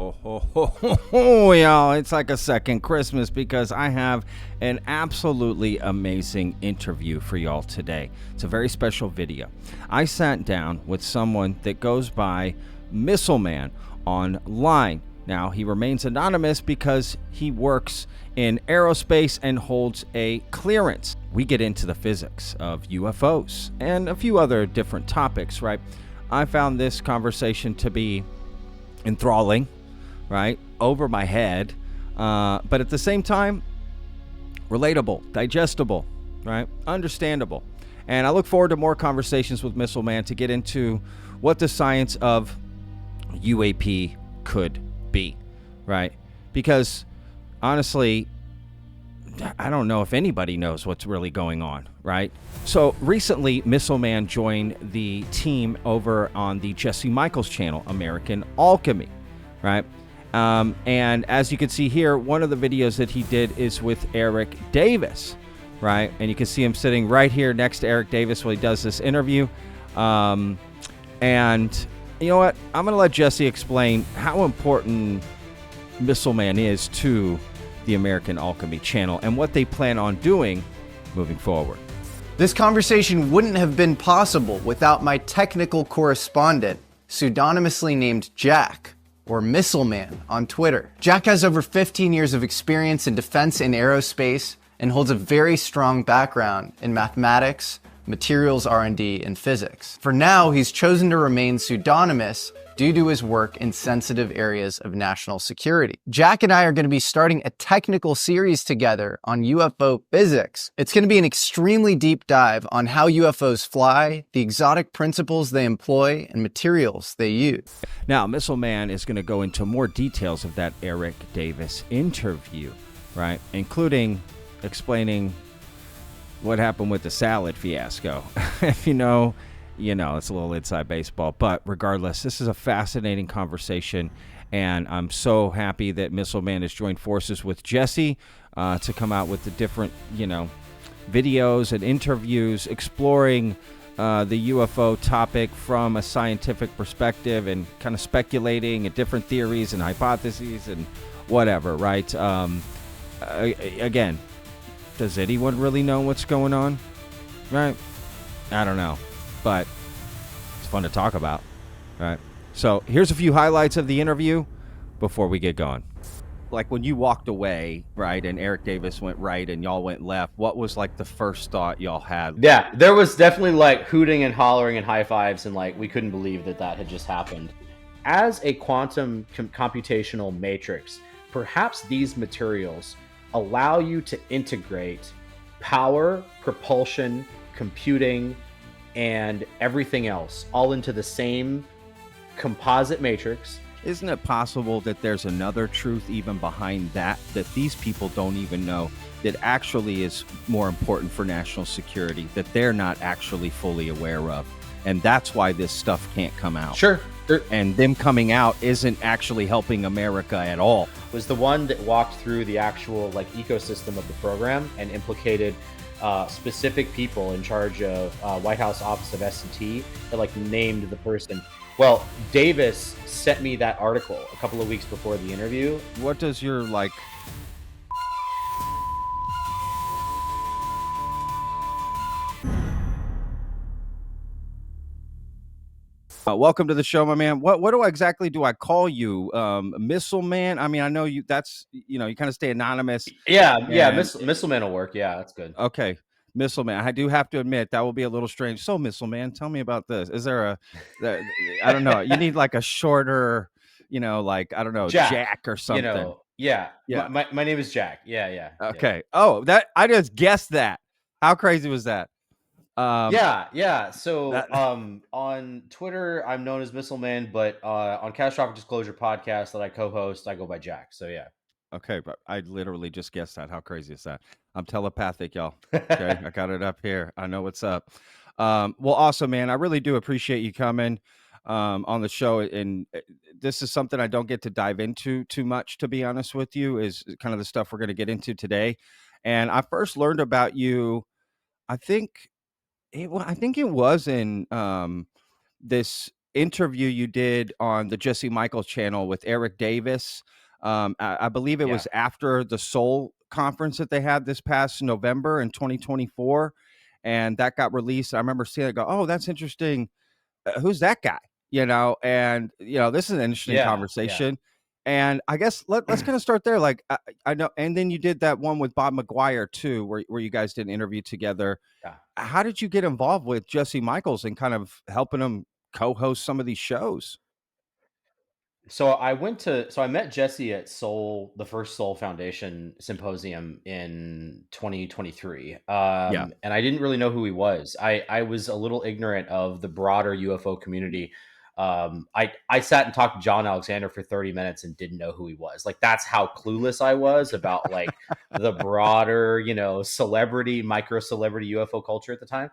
Y'all, it's like a second Christmas because I have an absolutely amazing interview for y'all today. It's a very special video. I sat down with someone that goes by Missileman online. Now, he remains anonymous because he works in aerospace and holds a clearance. We get into the physics of UFOs and a few other different topics, right? I found this conversation to be enthralling, right? Over my head, but at the same time, relatable, digestible, right? Understandable. And I look forward to more conversations with Missileman to get into what the science of UAP could be, right? Because honestly, I don't know if anybody knows what's really going on, right? So recently, Missileman joined the team over on the Jesse Michaels channel, American Alchemy, right? And as you can see here, one of the videos that he did is with Eric Davis, right? And you can see him sitting right here next to Eric Davis while he does this interview. And you know what? I'm going to let Jesse explain how important Missileman is to the American Alchemy channel and what they plan on doing moving forward. This conversation wouldn't have been possible without my technical correspondent, pseudonymously named Jack, or Missileman on Twitter. Jack has over 15 years of experience in defense and aerospace and holds a very strong background in mathematics, materials R&D, and physics. For now, he's chosen to remain pseudonymous due to his work in sensitive areas of national security. Jack and I are going to be starting a technical series together on UFO physics. It's going to be an extremely deep dive on how UFOs fly, the exotic principles they employ, and materials they use. Now, Missileman is going to go into more details of that Eric Davis interview, right? Including explaining what happened with the salad fiasco. If you know, it's a little inside baseball. But regardless, this is a fascinating conversation, and I'm so happy that Missileman has joined forces with Jesse to come out with the different, videos and interviews exploring the UFO topic from a scientific perspective and kind of speculating at different theories and hypotheses and whatever, right? Again, does anyone really know what's going on? Right? I don't know. But it's fun to talk about, right? So here's a few highlights of the interview before we get going. Like when you walked away, right, and Eric Davis went right and y'all went left, what was like the first thought y'all had? Yeah, there was definitely like hooting and hollering and high fives, and like we couldn't believe that had just happened. As a quantum computational matrix, perhaps these materials allow you to integrate power, propulsion, computing, and everything else all into the same composite matrix. Isn't it possible that there's another truth even behind that these people don't even know, that actually is more important for national security, that they're not actually fully aware of? And that's why this stuff can't come out. Sure. And them coming out isn't actually helping America at all. Was the one that walked through the actual ecosystem of the program and implicated specific people in charge of White House Office of S&T that named the person. Well, Davis sent me that article a couple of weeks before the interview. What does your welcome to the show, my man. What exactly do I call you? Missileman? I mean, I know you. That's you kind of stay anonymous. Yeah. Missileman will work. Yeah, that's good. Okay, Missileman. I do have to admit that will be a little strange. So, Missileman, tell me about this. Is there I don't know. You need a shorter, I don't know, Jack or something. Yeah. My name is Jack. Yeah. Okay. Yeah. Oh, that I just guessed that. How crazy was that? Yeah. So on Twitter, I'm known as Missileman, but on Catastrophic Disclosure podcast that I co-host, I go by Jack. So yeah. Okay, but I literally just guessed that. How crazy is that? I'm telepathic, y'all. Okay, I got it up here. I know what's up. Well, awesome, man. I really do appreciate you coming on the show. And this is something I don't get to dive into too much, to be honest with you, is kind of the stuff we're going to get into today. And I first learned about you, I think it was in this interview you did on the Jesse Michaels channel with Eric Davis. I believe it was after the Soul conference that they had this past November in 2024, and that got released. I remember seeing it, go, oh, that's interesting. Who's that guy? And this is an interesting Yeah. conversation. And I guess let's kind of start there. Like, I know, and then you did that one with Bob McGuire too, where you guys did an interview together. Yeah. How did you get involved with Jesse Michaels and kind of helping him co-host some of these shows? So I met Jesse at the first Soul Foundation symposium in 2023. Yeah. And I didn't really know who he was. I was a little ignorant of the broader UFO community. I sat and talked to John Alexander for 30 minutes and didn't know who he was. Like, that's how clueless I was about like the broader, celebrity, micro celebrity UFO culture at the time.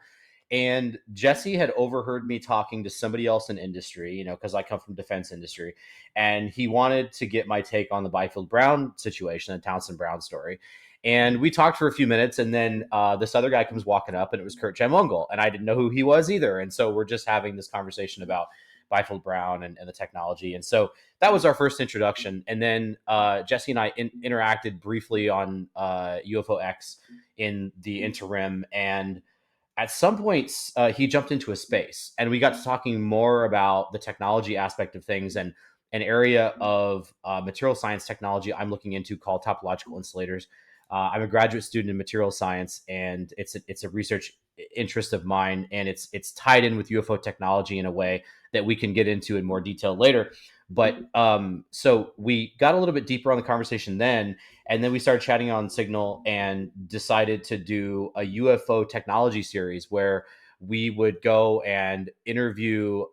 And Jesse had overheard me talking to somebody else in industry, because I come from defense industry, and he wanted to get my take on the Byfield Brown situation, the Townsend Brown story. And we talked for a few minutes, and then this other guy comes walking up, and it was Kurt Jamungel, and I didn't know who he was either. And so we're just having this conversation about Byfield Brown and the technology. And so that was our first introduction. And then Jesse and I interacted briefly on UFO X in the interim, and at some points he jumped into a space and we got to talking more about the technology aspect of things, and an area of material science technology I'm looking into called topological insulators. I'm a graduate student in material science, and it's a research interest of mine, and it's tied in with UFO technology in a way that we can get into in more detail later. But so we got a little bit deeper on the conversation then, and then we started chatting on Signal and decided to do a UFO technology series where we would go and interview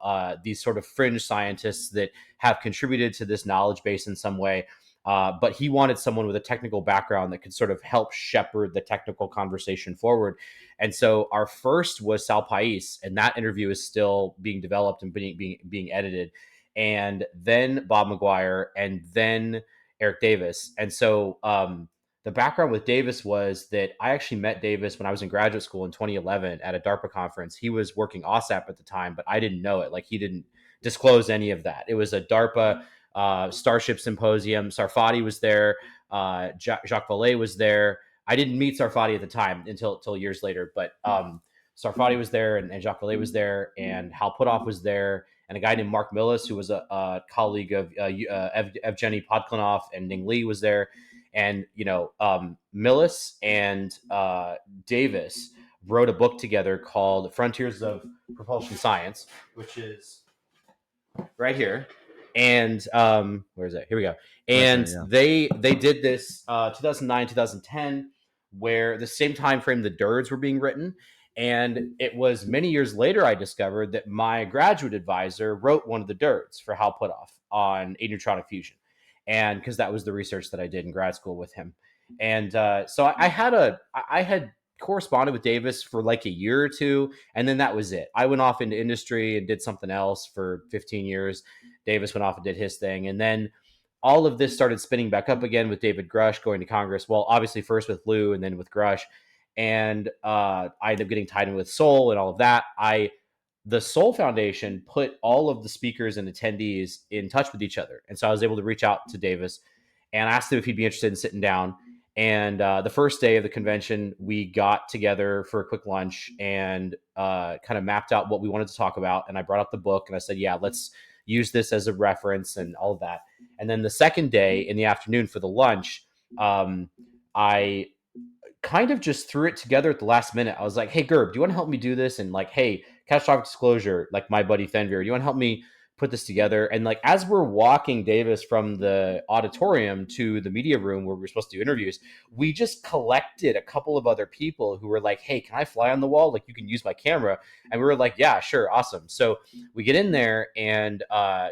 these sort of fringe scientists that have contributed to this knowledge base in some way. But he wanted someone with a technical background that could sort of help shepherd the technical conversation forward. And so our first was Sal Pais, and that interview is still being developed and being edited. And then Bob McGuire, and then Eric Davis. And so the background with Davis was that I actually met Davis when I was in graduate school in 2011 at a DARPA conference. He was working OSAP at the time, but I didn't know it. Like, he didn't disclose any of that. It was a DARPA Starship Symposium. Sarfati was there. Jacques Vallée was there. I didn't meet Sarfati at the time until years later, but Sarfati was there, and Jacques Vallée was there, and Hal Puthoff was there, and a guy named Mark Millis, who was a colleague of Evgeny Podklanov, and Ning Lee was there. And, Millis and Davis wrote a book together called Frontiers of Propulsion Science, which is right here. And where is it? Here we go. And Right they did this 2009, 2010, where the same time frame the DIRDs were being written. And it was many years later I discovered that my graduate advisor wrote one of the DIRDs for Hal Puthoff on neutronic fusion. And because that was the research that I did in grad school with him. And so I had corresponded with Davis for like a year or two, and then that was it. I went off into industry and did something else for 15 years. Davis went off and did his thing, and then all of this started spinning back up again with David Grush going to Congress. Well, obviously first with Lou and then with Grush, and I ended up getting tied in with Soul and all of that. The Soul Foundation put all of the speakers and attendees in touch with each other, and so I was able to reach out to Davis and asked him if he'd be interested in sitting down. And the first day of the convention, we got together for a quick lunch and kind of mapped out what we wanted to talk about. And I brought up the book and I said, yeah, let's use this as a reference and all of that. And then the second day in the afternoon for the lunch, I kind of just threw it together at the last minute. I was like, hey, Gerb, do you want to help me do this? And like, hey, catastrophic disclosure, like my buddy Fenrir, do you want to help me put this together? And like, as we're walking Davis from the auditorium to the media room where we're supposed to do interviews, we just collected a couple of other people who were like, hey, can I fly on the wall? Like, you can use my camera. And we were like, yeah, sure. Awesome. So we get in there, and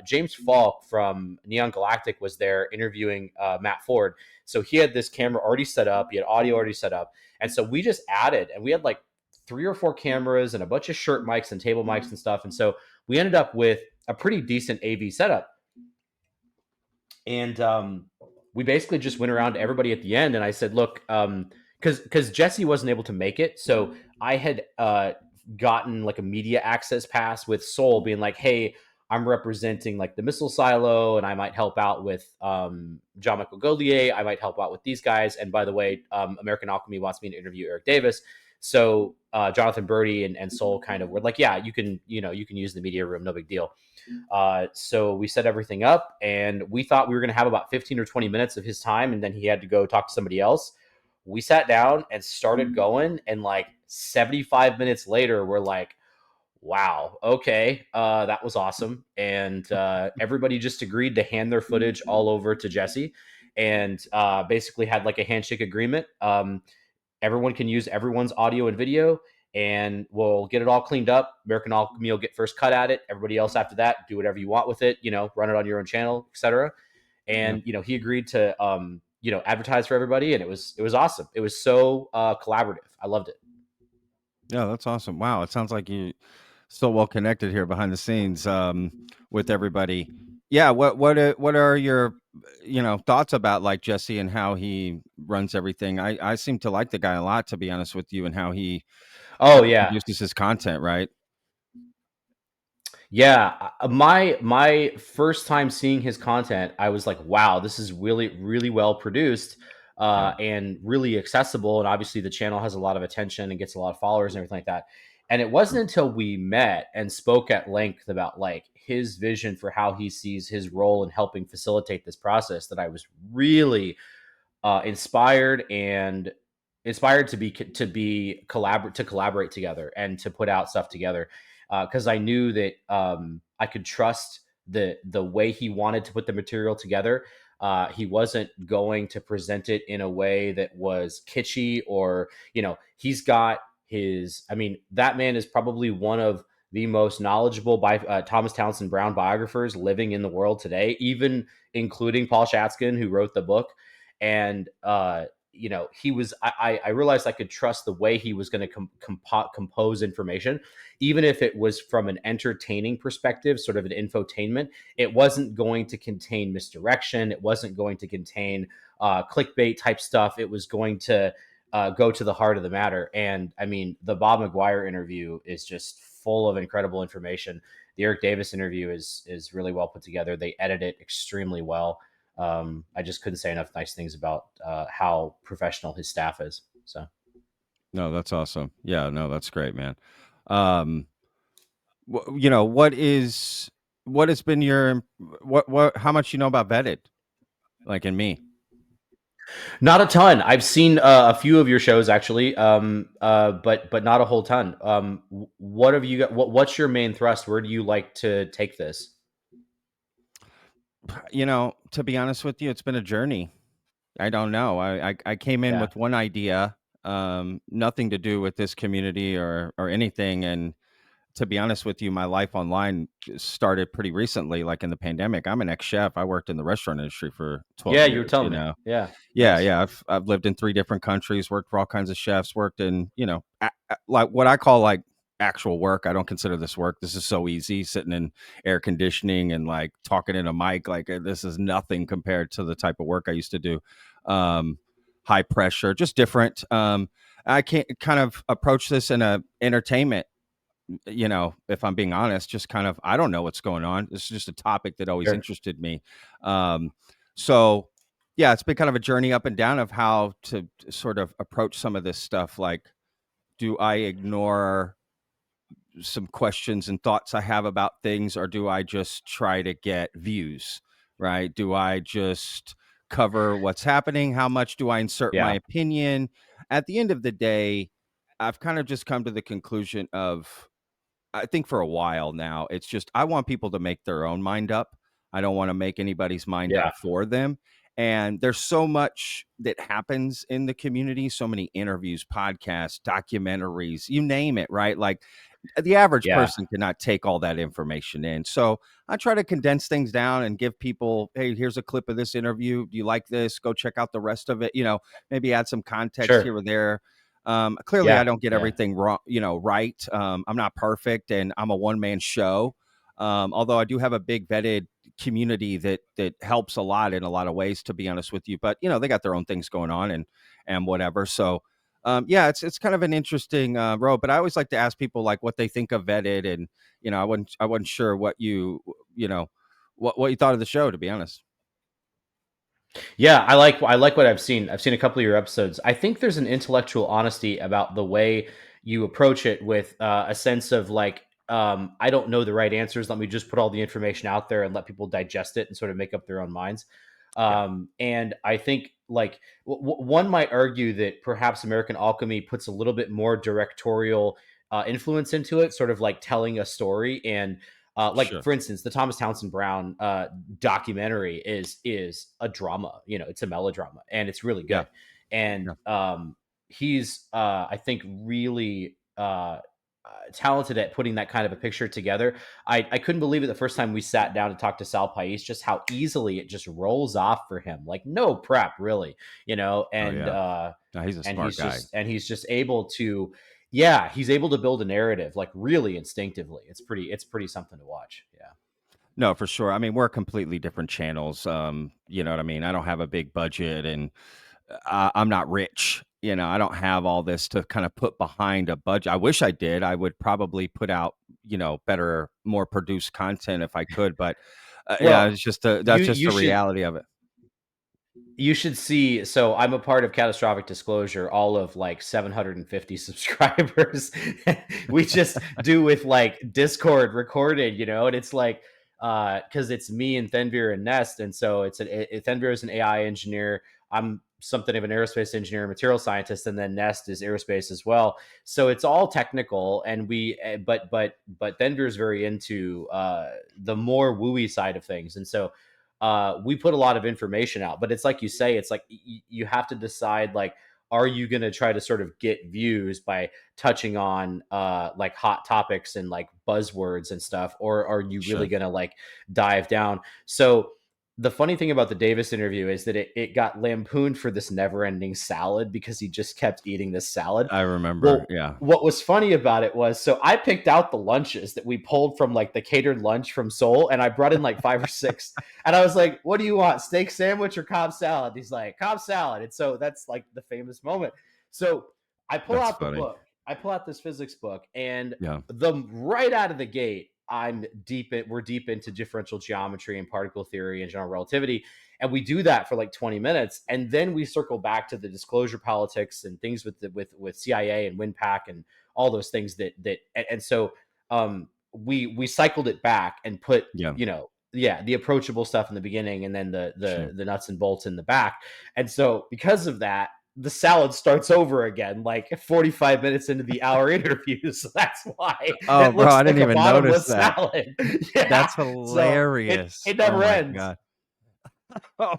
James Falk from Neon Galactic was there interviewing Matt Ford. So he had this camera already set up. He had audio already set up. And so we just added, and we had like 3 or 4 cameras and a bunch of shirt mics and table mics and stuff. And so we ended up with a pretty decent AV setup. And we basically just went around to everybody at the end. And I said, look, because Jesse wasn't able to make it. So I had gotten like a media access pass with Soul being like, hey, I'm representing like the missile silo, and I might help out with John Michael Gaudier. I might help out with these guys. And by the way, American Alchemy wants me to interview Eric Davis. So Jonathan Birdie and Soul kind of were like, yeah, you can use the media room, no big deal. So we set everything up, and we thought we were going to have about 15 or 20 minutes of his time, and then he had to go talk to somebody else. We sat down and started going, and like 75 minutes later, we're like, wow, okay, that was awesome. And everybody just agreed to hand their footage all over to Jesse, and basically had like a handshake agreement. Everyone can use everyone's audio and video, and we'll get it all cleaned up. American Alchemy will get first cut at it. Everybody else after that, do whatever you want with it, run it on your own channel, etc. And he agreed to advertise for everybody, and it was awesome. It was so collaborative. I loved it. Yeah, that's awesome. Wow, it sounds like you still well connected here behind the scenes with everybody. Yeah, what are your thoughts about like Jesse and how he runs everything? I seem to like the guy a lot, to be honest with you, and how he Oh yeah, produces his content, right? yeah. My first time seeing his content, I was like, wow, this is really really well produced. Yeah. And really accessible, and obviously the channel has a lot of attention and gets a lot of followers and everything like that. And it wasn't until we met and spoke at length about like his vision for how he sees his role in helping facilitate this process that I was really inspired to collaborate together and to put out stuff together, because I knew that I could trust the way he wanted to put the material together. He wasn't going to present it in a way that was kitschy, or he's got his. I mean, that man is probably one of the most knowledgeable Thomas Townsend Brown biographers living in the world today, even including Paul Shatskin, who wrote the book. And he was. I realized I could trust the way he was going to compose information, even if it was from an entertaining perspective, sort of an infotainment. It wasn't going to contain misdirection. It wasn't going to contain clickbait type stuff. It was going to go to the heart of the matter. And I mean, the Bob McGuire interview is just full of incredible information. The Eric Davis interview is really well put together. They edit it extremely well. I just couldn't say enough nice things about how professional his staff is. So, No, that's awesome. Yeah, no, that's great, man. Um, what has been your how much you know about Vetted, like in me? not a ton. I've seen a few of your shows actually, but not a whole ton. What have you got? What's your main thrust? Where do you like to take this? To be honest with you, it's been a journey. I don't know. I came in Yeah, with one idea, nothing to do with this community or anything. And to be honest with you, my life online started pretty recently, like in the pandemic. I'm an ex-chef. I worked in the restaurant industry for 12 yeah, you were years, telling me. Yeah, Yeah, nice. yeah. I've lived in 3 different countries, worked for all kinds of chefs, worked in, like what I call like actual work. I don't consider this work. This is so easy, sitting in air conditioning and like talking in a mic. Like this is nothing compared to the type of work I used to do. Um, High pressure, just different. I can't kind of approach this in a entertainment, if I'm being honest, just kind of, I don't know what's going on. This is just a topic that always Sure. interested me. So yeah, it's been kind of a journey up and down of how to sort of approach some of this stuff. Like, do I ignore some questions and thoughts I have about things, or do I just try to get views? Right? Do I just cover what's happening? How much do I insert my Yeah, opinion? At the end of the day, I've kind of just come to the conclusion of, I think for a while now, it's just I want people to make their own mind up. I don't want to make anybody's mind yeah, up for them. And there's so much that happens in the community, so many interviews, podcasts, documentaries, you name it, right? Like the average yeah. person cannot take all that information in. So I try to condense things down and give people, hey, here's a clip of this interview. Do you like this? Go check out the rest of it. Maybe add some context Sure. here or there. Clearly I Yeah, don't get yeah, everything wrong, right. I'm not perfect and I'm a one-man show. Although I do have a big vetted community that helps a lot in a lot of ways, to be honest with you. But they got their own things going on and whatever. So Yeah, it's kind of an interesting road, but I always like to ask people like what they think of Vetted, and I wasn't sure what you know what you thought of the show, to be honest. Yeah, I like what I've seen. I've seen a couple of your episodes. I think there's an intellectual honesty about the way you approach it, with a sense of like, I don't know the right answers. Let me just put all the information out there and let people digest it and sort of make up their own minds. Yeah, And I think like one might argue that perhaps American Alchemy puts a little bit more directorial influence into it, sort of like telling a story. And like sure. for instance, the Thomas Townsend Brown documentary is a drama. You know, it's a melodrama, and it's really Yeah, good. And yeah. he's I think really talented at putting that kind of a picture together. I couldn't believe it the first time we sat down to talk to Sal Pais, just how easily it just rolls off for him, like no prep, really, you know. Oh yeah. No, he's a And smart guy. he's just able to, yeah, he's able to build a narrative like really instinctively. It's pretty something to watch. Yeah. No, for sure. I mean, we're completely different channels. You know what I mean? I don't have a big budget, and I'm not rich. I don't have all this to kind of put behind a budget. I wish I did. I would probably put out, better, more produced content if I could. But yeah, Well, it's just you that's just you the should reality of it. you should see. So I'm a part of Catastrophic Disclosure, all of like 750 subscribers. We just do with like Discord recorded, and it's like because it's me and Thenveer and Nest, and so Thenveer is an AI engineer. I'm something of an aerospace engineer, material scientist, and then Nest is aerospace as well. So it's all technical, and but Thenveer is very into the more wooey side of things, and so we put a lot of information out. But it's like you say, it's like you have to decide, like, are you going to try to sort of get views by touching on like hot topics and like buzzwords and stuff, or are you really Sure. going to like dive down? So the funny thing about the Davis interview is that it got lampooned for this never ending salad because he just kept eating this salad. I remember. Well, Yeah. what was funny about it was, so I picked out the lunches that we pulled from like the catered lunch from Seoul, and I brought in like five or six. And I was like, what do you want? Steak sandwich or Cobb salad? He's like, Cobb salad. And so that's like the famous moment. So I pull That's out the funny. book. I pull out this physics book, and Yeah. the right out of the gate, we're deep into differential geometry and particle theory and general relativity. And we do that for like 20 minutes. And then we circle back to the disclosure politics and things with CIA and WinPAC and all those things and so we cycled it back and put, Yeah. yeah, the approachable stuff in the beginning, and then Sure. the nuts and bolts in the back. And so because of that, the salad starts over again like 45 minutes into the hour interview. So that's why Oh, it bro, looks I didn't like a even notice bottomless that. salad. Yeah. That's So hilarious. it Oh never my ends. god. Oh,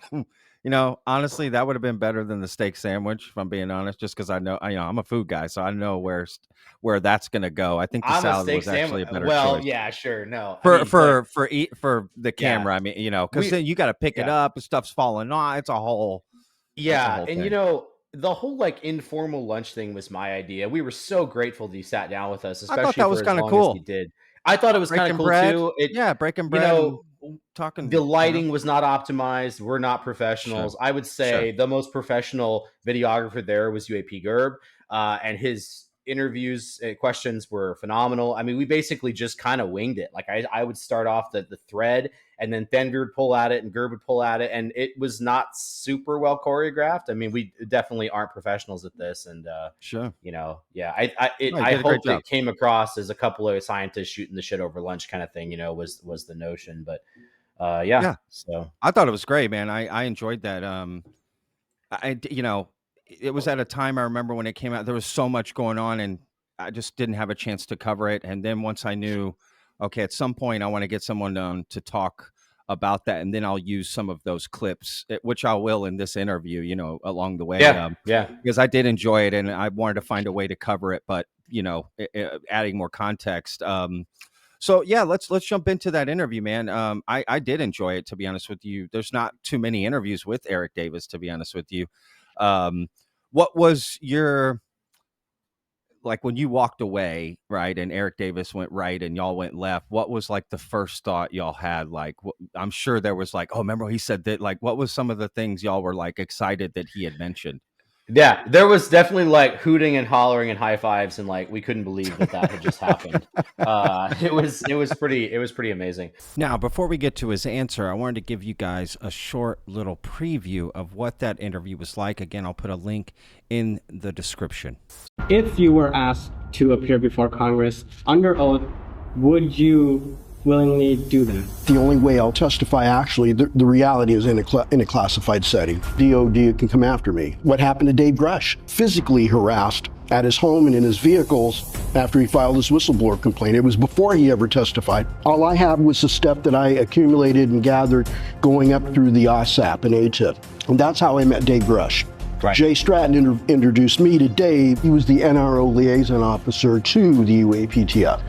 honestly, that would have been better than the steak sandwich, if I'm being honest, just because I'm a food guy, so I know where that's gonna go. I think the I'm a salad steak was sandwich. actually a better Well, choice yeah, sure. No, I for mean, but for the yeah, camera. I mean, because we, then you got to pick it yeah, up, stuff's falling off. It's a yeah. whole And thing. the whole like informal lunch thing was my idea. We were so grateful that he sat down with us, I thought especially that for was as kind of long as he cool. did. I thought it was kind of Breaking cool bread, too. yeah, breaking You bread know, and talking. the lighting was not optimized. We're not Sure, professionals. I would sure. say the most professional videographer there was UAP Gerb, and his interviews questions were phenomenal. I mean, we basically just kind of winged it. Like I would start off the thread, and then Thenver would pull at it, and Gerb would pull at it, and it was not super well choreographed. I mean, we definitely aren't professionals at this, and Sure. yeah, No, you I did a great hope job. it came across as a couple of scientists shooting the shit over lunch kind of thing. Was the notion, but yeah. Yeah, So I thought it was great, man. I enjoyed that. It was at a time I remember when it came out, there was so much going on, and I just didn't have a chance to cover it. And then once I knew, okay, at some point I want to get someone to talk about that, and then I'll use some of those clips, which I will in this interview, along the way, yeah, yeah. because I did enjoy it, and I wanted to find a way to cover it, but adding more context. So yeah, let's jump into that interview, man. I did enjoy it, to be honest with you. There's not too many interviews with Eric Davis, to be honest with you. Um, what was your, like, when you walked away, right, and Eric Davis went right and y'all went left? What was like the first thought y'all had? Like, I'm sure there was like, oh, remember he said that. Like, what was some of the things y'all were like excited that he had mentioned? Yeah, there was definitely like hooting and hollering and high fives, and like we couldn't believe that that had just happened. It was pretty amazing. Now, before we get to his answer, I wanted to give you guys a short little preview of what that interview was like. Again, I'll put a link in the description. If you were asked to appear before Congress under oath, would you willingly do that? The only way I'll testify, actually, the reality is in a classified setting. DOD can come after me. What happened to Dave Grush? Physically harassed at his home and in his vehicles after he filed his whistleblower complaint. It was before he ever testified. All I have was the stuff that I accumulated and gathered going up through the OSAP and ATIP. And that's how I met Dave Grush. Right. Jay Stratton introduced me to Dave. He was the NRO liaison officer to the UAPTF.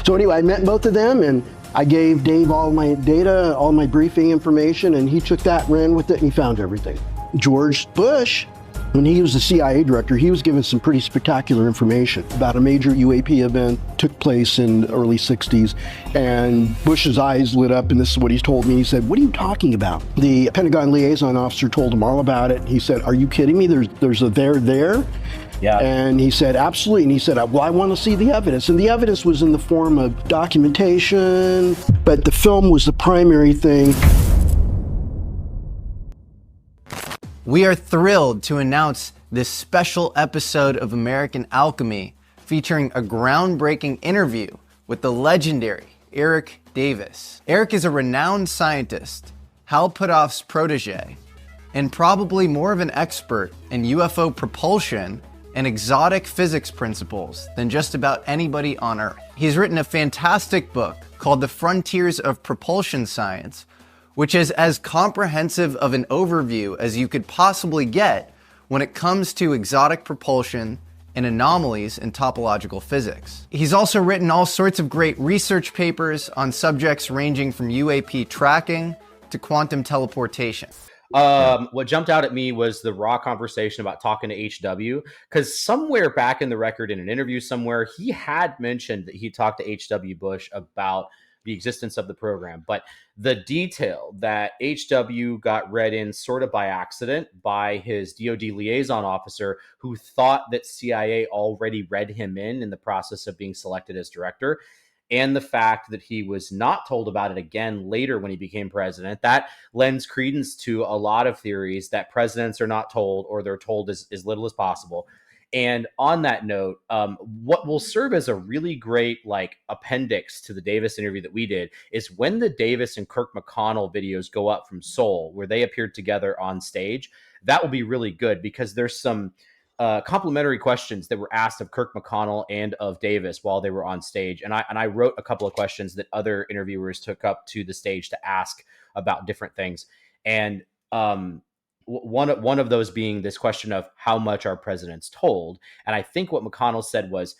So anyway, I met both of them, and I gave Dave all my data, all my briefing information, and he took that, ran with it, and he found everything. George Bush, when he was the CIA director, he was given some pretty spectacular information about a major UAP event took place in the early 60s, and Bush's eyes lit up, and this is what he told me. He said, "What are you talking about?" The Pentagon liaison officer told him all about it. He said, "Are you kidding me? There's a there?" Yeah. And he said, "Absolutely." And he said, "Well, I want to see the evidence." And the evidence was in the form of documentation, but the film was the primary thing. We are thrilled to announce this special episode of American Alchemy featuring a groundbreaking interview with the legendary Eric Davis. Eric is a renowned scientist, Hal Puthoff's protege, and probably more of an expert in UFO propulsion and exotic physics principles than just about anybody on Earth. He's written a fantastic book called The Frontiers of Propulsion Science, which is as comprehensive of an overview as you could possibly get when it comes to exotic propulsion and anomalies in topological physics. He's also written all sorts of great research papers on subjects ranging from UAP tracking to quantum teleportation. What jumped out at me was the raw conversation about talking to HW, because somewhere back in the record in an interview somewhere, he had mentioned that he talked to HW Bush about the existence of the program, but the detail that HW got read in sort of by accident by his DoD liaison officer, who thought that CIA already read him in the process of being selected as director, and the fact that he was not told about it again later when he became president, that lends credence to a lot of theories that presidents are not told, or they're told as little as possible. And on that note, what will serve as a really great like appendix to the Davis interview that we did is when the Davis and Kirk McConnell videos go up from Seoul, where they appeared together on stage. That will be really good because there's some complimentary questions that were asked of Kirk McConnell and of Davis while they were on stage. And I wrote a couple of questions that other interviewers took up to the stage to ask about different things. And one of those being this question of how much are presidents told. And I think what McConnell said was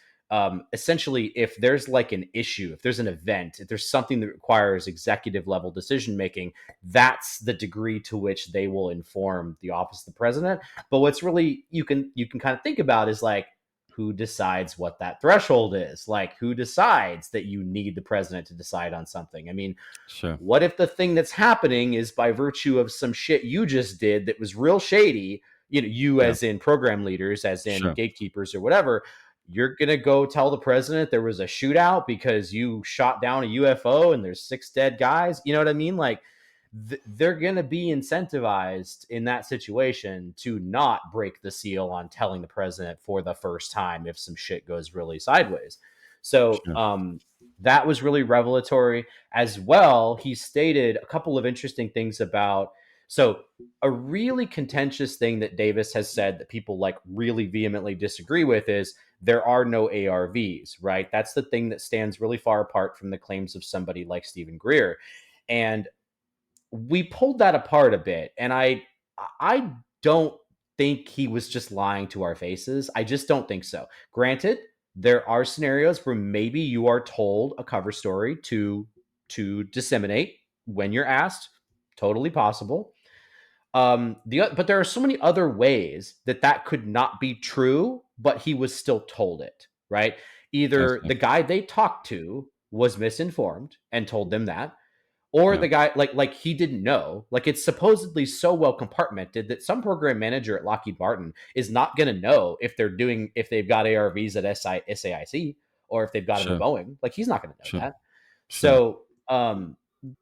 essentially, if there's like an issue, if there's an event, if there's something that requires executive level decision making, that's the degree to which they will inform the office of the president. But what's really you can kind of think about is like, who decides what that threshold is? Like, who decides that you need the president to decide on something? I mean, sure. What if the thing that's happening is by virtue of some shit you just did that was real shady? You as in program leaders, as in gatekeepers or whatever, you're going to go tell the president there was a shootout because you shot down a UFO and there's 6 dead guys. You know what I mean? Like, they're going to be incentivized in that situation to not break the seal on telling the president for the first time if some shit goes really sideways. So that was really revelatory as well. He stated a couple of interesting things about, so a really contentious thing that Davis has said that people like really vehemently disagree with is there are no ARVs, right? That's the thing that stands really far apart from the claims of somebody like Stephen Greer. And we pulled that apart a bit, and I don't think he was just lying to our faces. I just don't think so. Granted, there are scenarios where maybe you are told a cover story to disseminate when you're asked. Totally possible. But there are so many other ways that could not be true, but he was still told it, right? Either the guy they talked to was misinformed and told them that, Or Yeah. the guy, like he didn't know. Like, it's supposedly so well compartmented that some program manager at Lockheed Martin is not going to know if they've got ARVs at SAIC or if they've got them at Sure. Boeing. Like, he's not going to know Sure. that. Sure. So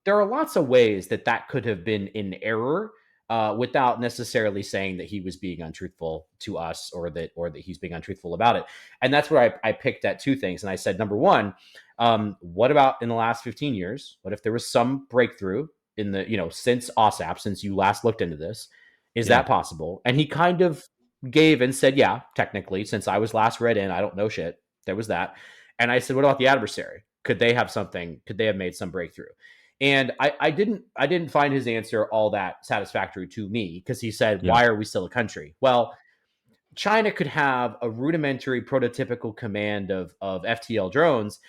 there are lots of ways that could have been in error, without necessarily saying that he was being untruthful to us, or that he's being untruthful about it. And that's where I picked at two things. And I said, number one, what about in the last 15 years? What if there was some breakthrough in the, since OSAP, since you last looked into this? Is Yeah. that possible? And he kind of gave and said, yeah, technically, since I was last read in, I don't know shit. There was that. And I said, what about the adversary? Could they have something? Could they have made some breakthrough? And I didn't find his answer all that satisfactory to me, because he said, Yeah. why are we still a country? Well, China could have a rudimentary prototypical command of FTL drones,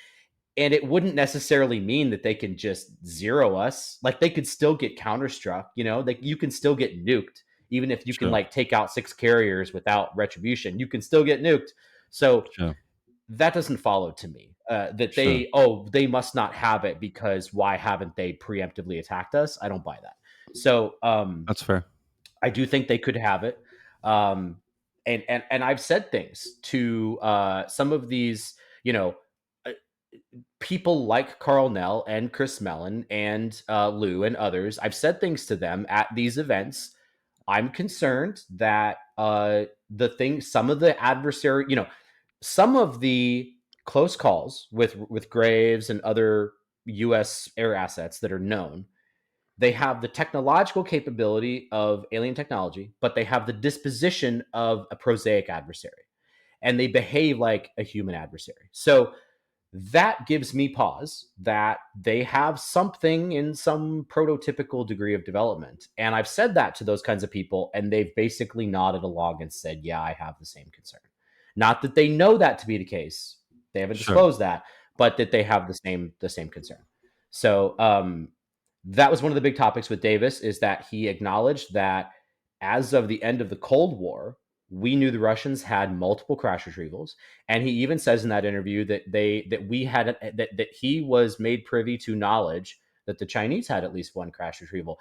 and it wouldn't necessarily mean that they can just zero us. Like, they could still get counterstruck, like you can still get nuked, even if you can Sure. like take out 6 carriers without retribution, you can still get nuked. So Sure. that doesn't follow to me, that Sure. they must not have it, because why haven't they preemptively attacked us? I don't buy that. So That's fair. I do think they could have it. And I've said things to some of these, uh, people like Carl Nell and Chris Mellon and Lou and others. I've said things to them at these events. I'm concerned that some of the adversary, some of the close calls with Graves and other U.S. air assets that are known, they have the technological capability of alien technology, but they have the disposition of a prosaic adversary, and they behave like a human adversary. So that gives me pause that they have something in some prototypical degree of development. And I've said that to those kinds of people, and they've basically nodded along and said, yeah, I have the same concern. Not that they know that to be the case, they haven't Sure. disclosed that, but that they have the same concern. So that was one of the big topics with Davis, is that he acknowledged that as of the end of the Cold War, we knew the Russians had multiple crash retrievals, and he even says in that interview that he was made privy to knowledge that the Chinese had at least one crash retrieval.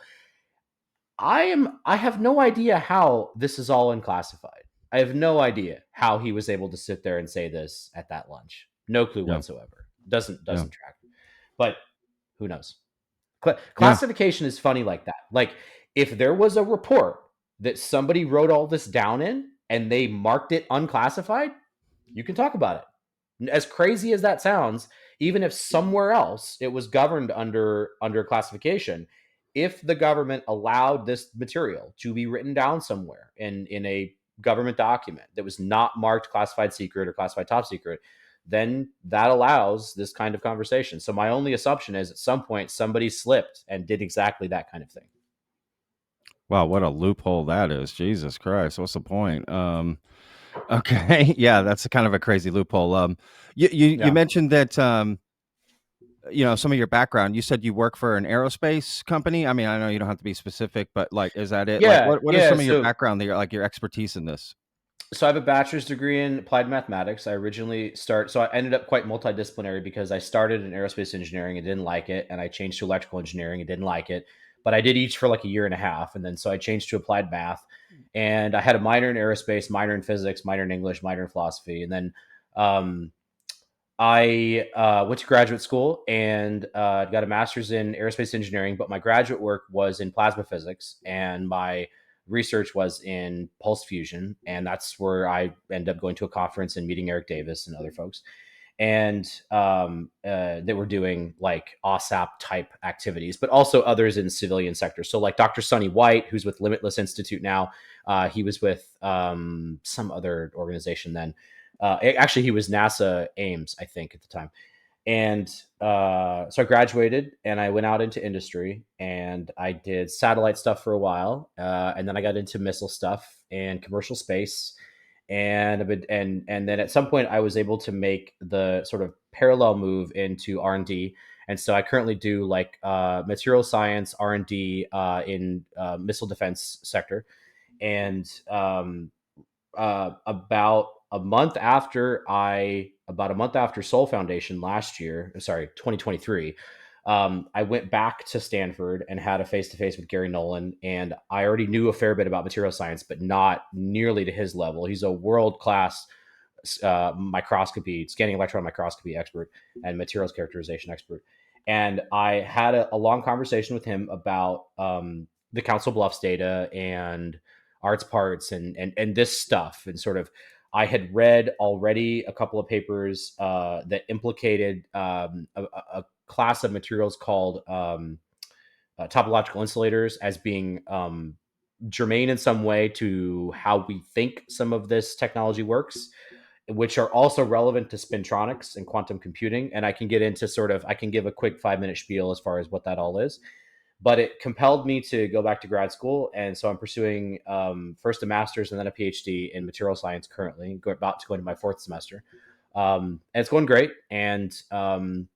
I have no idea how this is all unclassified. I have no idea how he was able to sit there and say this at that lunch. No clue Yeah. whatsoever. Doesn't Yeah. track. But who knows? Yeah. Classification is funny like that. Like, if there was a report that somebody wrote all this down in and they marked it unclassified, you can talk about it. As crazy as that sounds, even if somewhere else it was governed under classification, if the government allowed this material to be written down somewhere in a government document that was not marked classified secret or classified top secret, then that allows this kind of conversation. So my only assumption is at some point somebody slipped and did exactly that kind of thing. Wow, what a loophole that is. Jesus Christ. What's the point? Okay. Yeah, that's a kind of a crazy loophole. You Yeah. mentioned that some of your background. You said you work for an aerospace company. I mean, I know you don't have to be specific, but like, is that it? Like, Yeah, what is some of your so background that you're like your expertise in this? I have a bachelor's degree in applied mathematics. I ended up quite multidisciplinary, because I started in aerospace engineering and didn't like it, and I changed to electrical engineering and didn't like it. But I did each for like a year and a half, and then so I changed to applied math. And I had a minor in aerospace, minor in physics, minor in English, minor in philosophy, and then I went to graduate school and got a master's in aerospace engineering. But my graduate work was in plasma physics, and my research was in pulse fusion, and that's where I ended up going to a conference and meeting Eric Davis and other folks, and they were doing like OSAP type activities, but also others in civilian sectors. So like Dr. Sonny White, who's with Limitless Institute now, he was with some other organization then. Actually, he was NASA Ames, I think, at the time. And so I graduated and I went out into industry and I did satellite stuff for a while. And then I got into missile stuff and commercial space. And then at some point I was able to make the sort of parallel move into R&D. And so I currently do like material science R&D in missile defense sector. And about a month after Soul Foundation last year, sorry, 2023, I went back to Stanford and had a face-to-face with Gary Nolan, and I already knew a fair bit about material science, but not nearly to his level. He's a world-class scanning electron microscopy expert and materials characterization expert. And I had a long conversation with him about the Council Bluffs data and arts parts and this stuff. And sort of, I had read already a couple of papers that implicated a class of materials called topological insulators as being germane in some way to how we think some of this technology works, which are also relevant to spintronics and quantum computing. And I can get into I can give a quick 5-minute spiel as far as what that all is. But it compelled me to go back to grad school. And so I'm pursuing first a master's and then a PhD in material science currently, about to go into my 4th semester. And it's going great. And, I'm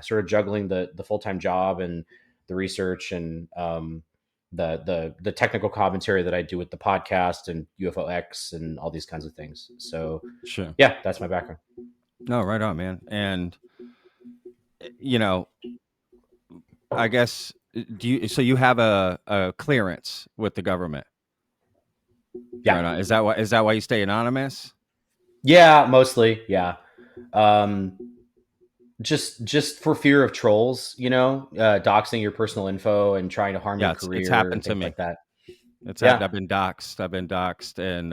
sort of juggling the full-time job and the research and the technical commentary that I do with the podcast and UFOX and all these kinds of things. So Sure. yeah, that's my background. No, right on, man. And I guess so you have a clearance with the government? Yeah. Right on. Is that why you stay anonymous? Yeah, mostly. Yeah. Just for fear of trolls, doxing your personal info and trying to harm your career. It's happened to me. Like that. I've been doxed and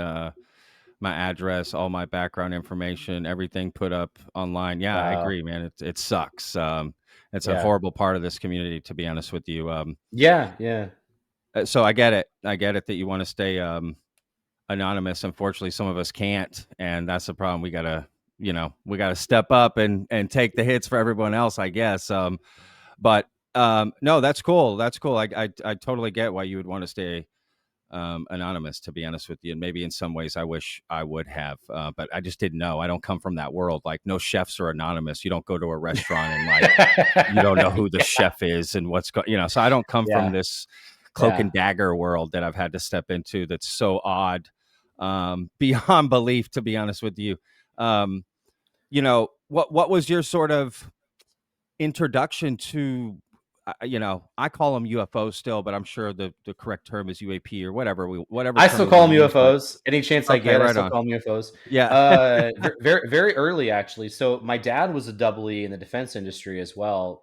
my address, all my background information, everything put up online. Yeah, I agree, man. It sucks. It's a horrible part of this community, to be honest with you. Yeah. So I get it that you want to stay anonymous. Unfortunately, some of us can't, and that's the problem. We gotta step up and take the hits for everyone else, I guess. But no, that's cool. I totally get why you would want to stay anonymous, to be honest with you. And maybe in some ways I wish I would have, but I just didn't know. I don't come from that world. Like, no chefs are anonymous. You don't go to a restaurant and like you don't know who the chef is and what's going. So I don't come from this cloak and dagger world that I've had to step into. That's so odd, beyond belief, to be honest with you. What was your sort of introduction to, I call them UFOs still, but I'm sure the correct term is UAP or whatever. I still call them UFOs. Any chance I get, I still call them UFOs. Yeah. Very, very early, actually. So my dad was a double E in the defense industry as well,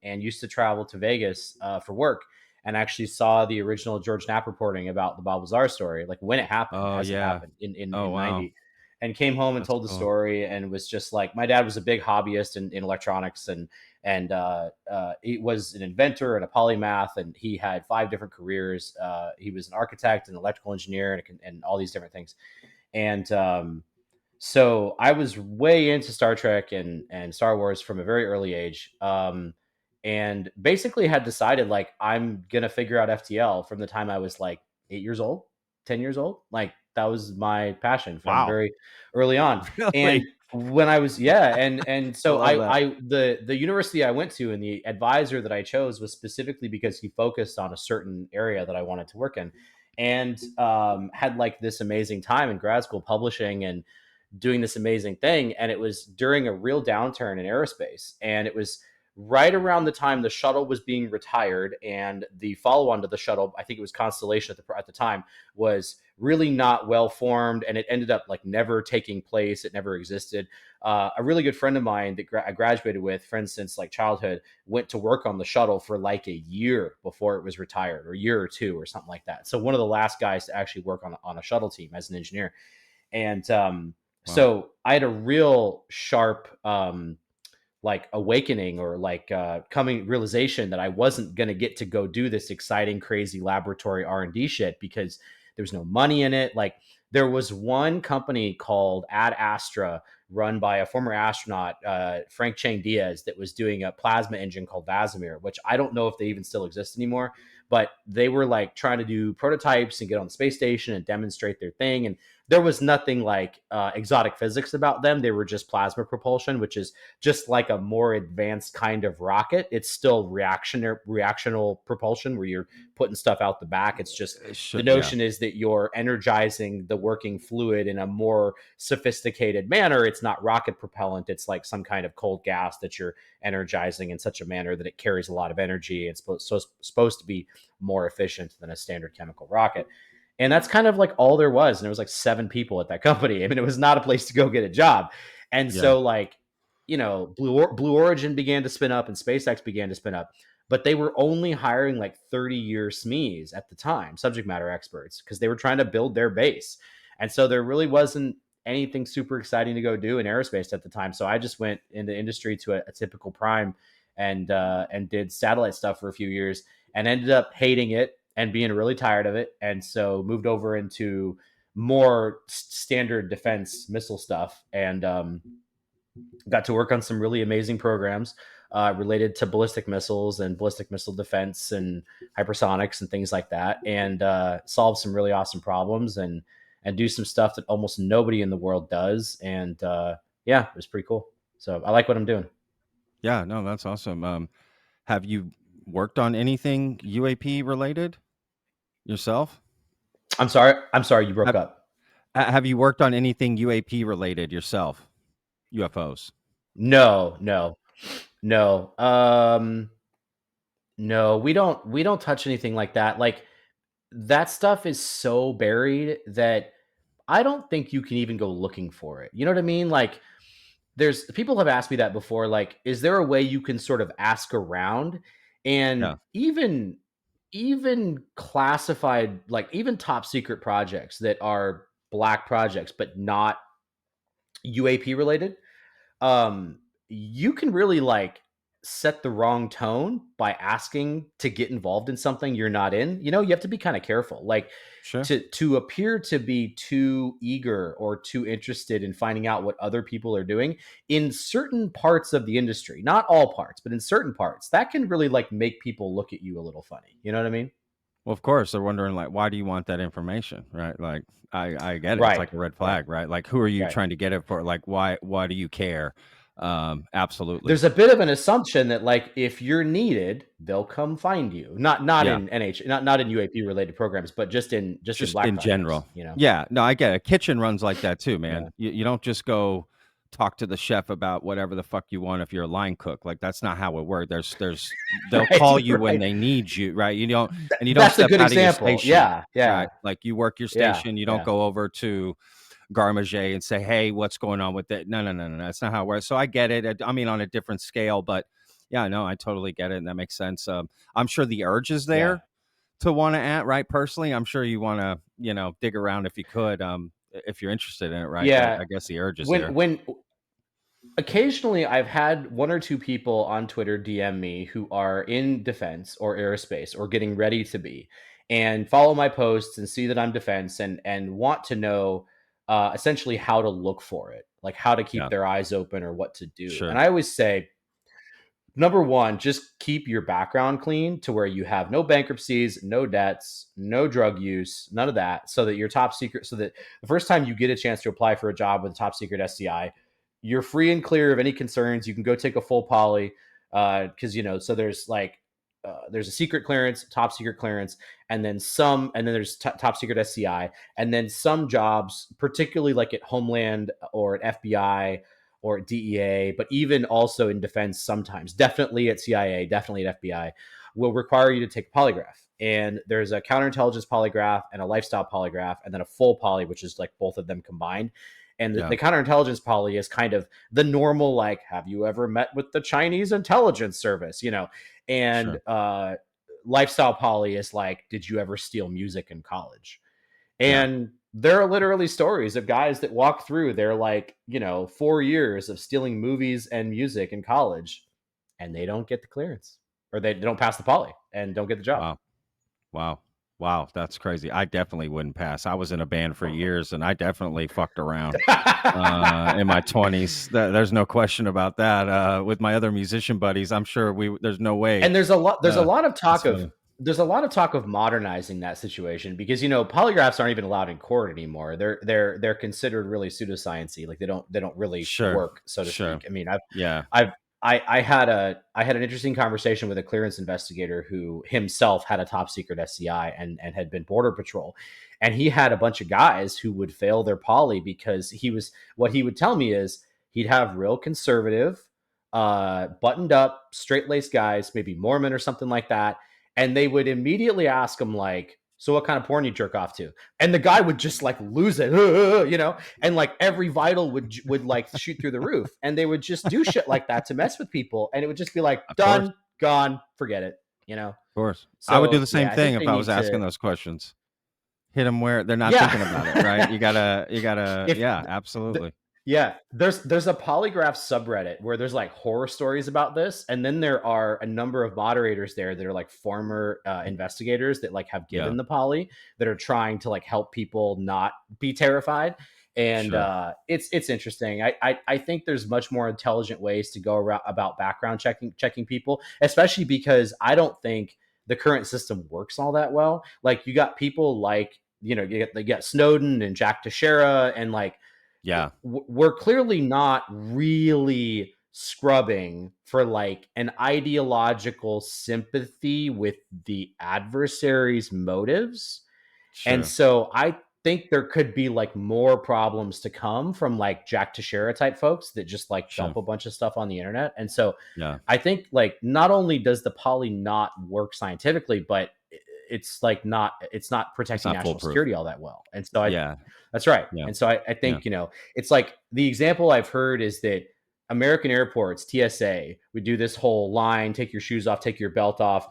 and used to travel to Vegas for work, and actually saw the original George Knapp reporting about the Bob Lazar story, like when it happened, it happened in 90. And came home and told the story, and was just like, my dad was a big hobbyist in electronics, and he was an inventor and a polymath, and he had 5 different careers. He was an architect, an electrical engineer, and all these different things. And so I was way into Star Trek and Star Wars from a very early age, and basically had decided, like, I'm gonna figure out FTL from the time I was like 8 years old, 10 years old. Like, that was my passion from very early on. Really? And when I was, and so the university I went to and the advisor that I chose was specifically because he focused on a certain area that I wanted to work in, and had like this amazing time in grad school publishing and doing this amazing thing. And it was during a real downturn in aerospace, and it was right around the time the shuttle was being retired, and the follow-on to the shuttle, I think it was Constellation at the time, was really not well formed, and it ended up like never taking place. It never existed. A really good friend of mine that I graduated with, friends since like childhood, went to work on the shuttle for like a year before it was retired, or a year or two or something like that. So one of the last guys to actually work on a shuttle team as an engineer. And so I had a real sharp like awakening, or like coming realization that I wasn't going to get to go do this exciting, crazy laboratory R&D shit, because there's no money in it. Like, there was one company called Ad Astra, run by a former astronaut, Frank Chang Diaz, that was doing a plasma engine called Vasimir, which I don't know if they even still exist anymore, but they were like trying to do prototypes and get on the space station and demonstrate their thing. And there was nothing like exotic physics about them. They were just plasma propulsion, which is just like a more advanced kind of rocket. It's still reactional propulsion where you're putting stuff out the back. It's just the Yeah. notion is that you're energizing the working fluid in a more sophisticated manner. It's not rocket propellant. It's like some kind of cold gas that you're energizing in such a manner that it carries a lot of energy. It's supposed to be more efficient than a standard chemical rocket. And that's kind of like all there was. And there was like 7 people at that company. I mean, it was not a place to go get a job. And Yeah. so like, you know, Blue Origin began to spin up and SpaceX began to spin up, but they were only hiring like 30-year SMEs at the time, subject matter experts, because they were trying to build their base. And so there really wasn't anything super exciting to go do in aerospace at the time. So I just went into industry to a typical prime and did satellite stuff for a few years and ended up hating it and being really tired of it. And so moved over into more standard defense missile stuff and got to work on some really amazing programs related to ballistic missiles and ballistic missile defense and hypersonics and things like that, and solve some really awesome problems and do some stuff that almost nobody in the world does. And yeah, it was pretty cool. So I like what I'm doing. Yeah, no, that's awesome. Have you worked on anything UAP related yourself? I'm sorry, you broke up. Have you worked on anything UAP related yourself? UFOs? No. No, we don't touch anything like that. Like that stuff is so buried that I don't think you can even go looking for it. You know what I mean? Like there's people have asked me that before, like, is there a way you can sort of ask around? And Yeah. even classified, like even top secret projects that are black projects but not UAP related, you can really like set the wrong tone by asking to get involved in something you're not in. You know, you have to be kind of careful. Like Sure. to appear to be too eager or too interested in finding out what other people are doing in certain parts of the industry, not all parts, but in certain parts, that can really like make people look at you a little funny. You know what I mean? Well, of course, they're wondering like, why do you want that information, right? Like, I get it. It's Right. like a red flag, right? Like, who are you Right. trying to get it for? Like, why do you care? Absolutely. There's a bit of an assumption that like if you're needed, they'll come find you. Not Yeah. in not in UAP related programs, but just in black in projects, general, you know. Yeah, no, I get it. Kitchen runs like that too, man. Yeah. You don't just go talk to the chef about whatever the fuck you want if you're a line cook. Like that's not how it works. There's they'll Right, call you when right. they need you, right? You don't and you don't That's a step good out of your example. station, Yeah. right? Like you work your Yeah. station. You don't Yeah. go over to Garmager and say, hey, what's going on with it? No. That's not how it works. So I get it. I mean, on a different scale, but yeah, no, I totally get it. And that makes sense. I'm sure the urge is there to want to add, right? Personally, I'm sure you want to, dig around if you could, if you're interested in it, right? Yeah. I guess the urge is there. When occasionally I've had 1 or 2 people on Twitter DM me who are in defense or aerospace or getting ready to be, and follow my posts and see that I'm defense and want to know essentially how to look for it, like how to keep Yeah. their eyes open or what to do. Sure. And I always say, number one, just keep your background clean to where you have no bankruptcies, no debts, no drug use, none of that, so that your top secret, so that the first time you get a chance to apply for a job with a top secret SCI, you're free and clear of any concerns. You can go take a full poly, because so there's like there's a secret clearance, top secret clearance, and then there's top secret SCI, and then some jobs, particularly like at Homeland or at FBI or at DEA, but even also in defense sometimes, definitely at CIA, definitely at FBI, will require you to take a polygraph. And there's a counterintelligence polygraph and a lifestyle polygraph, and then a full poly, which is like both of them combined. And the counterintelligence poly is kind of the normal, like, have you ever met with the Chinese intelligence service, And Sure. Lifestyle poly is like, did you ever steal music in college? And there are literally stories of guys that walk through their 4 years of stealing movies and music in college, and they don't get the clearance, or they don't pass the poly and don't get the job. Wow, that's crazy. I definitely wouldn't pass. I was in a band for years, and I definitely fucked around in my 20s. There's no question about that. With my other musician buddies, I'm sure there's no way. And there's a lot of talk of funny. there's a lot of talk of modernizing that situation because polygraphs aren't even allowed in court anymore. They're considered really pseudoscience-y. Like they don't really Sure. work, so to Sure. speak. I mean, Yeah. I had an interesting conversation with a clearance investigator who himself had a top secret SCI and had been border patrol, and he had a bunch of guys who would fail their poly because what he would tell me is he'd have real conservative, buttoned up, straight laced guys, maybe Mormon or something like that, and they would immediately ask him like, "So what kind of porn you jerk off to?" And the guy would just like lose it, and like every vital would like shoot through the roof, and they would just do shit like that to mess with people, and it would just be like Of course. done, gone, forget it, Of course. I would do So the same I thing think if they I need was to, asking those questions. Hit them where they're not yeah. thinking about it, right? You gotta, if yeah, the, absolutely. Yeah, there's a polygraph subreddit where there's like horror stories about this, and then there are a number of moderators there that are like former investigators that like have Yeah, given the poly that are trying to like help people not be terrified, and sure. it's interesting. I think there's much more intelligent ways to go around about background checking people, especially because I don't think the current system works all that well. Like you got people like you get Snowden and Jack Teixeira and like Yeah, we're clearly not really scrubbing for like an ideological sympathy with the adversary's motives. And sure. so I think there could be like more problems to come from like Jack Teixeira type folks that just like Sure. dump a bunch of stuff on the internet. And so Yeah, I think like not only does the poly not work scientifically, but it's not it's protecting not national foolproof. security all that well. And so Yeah, that's right. yeah, And so I yeah, think, it's like the example I've heard is that American airports, TSA, would do this whole line, take your shoes off, take your belt off,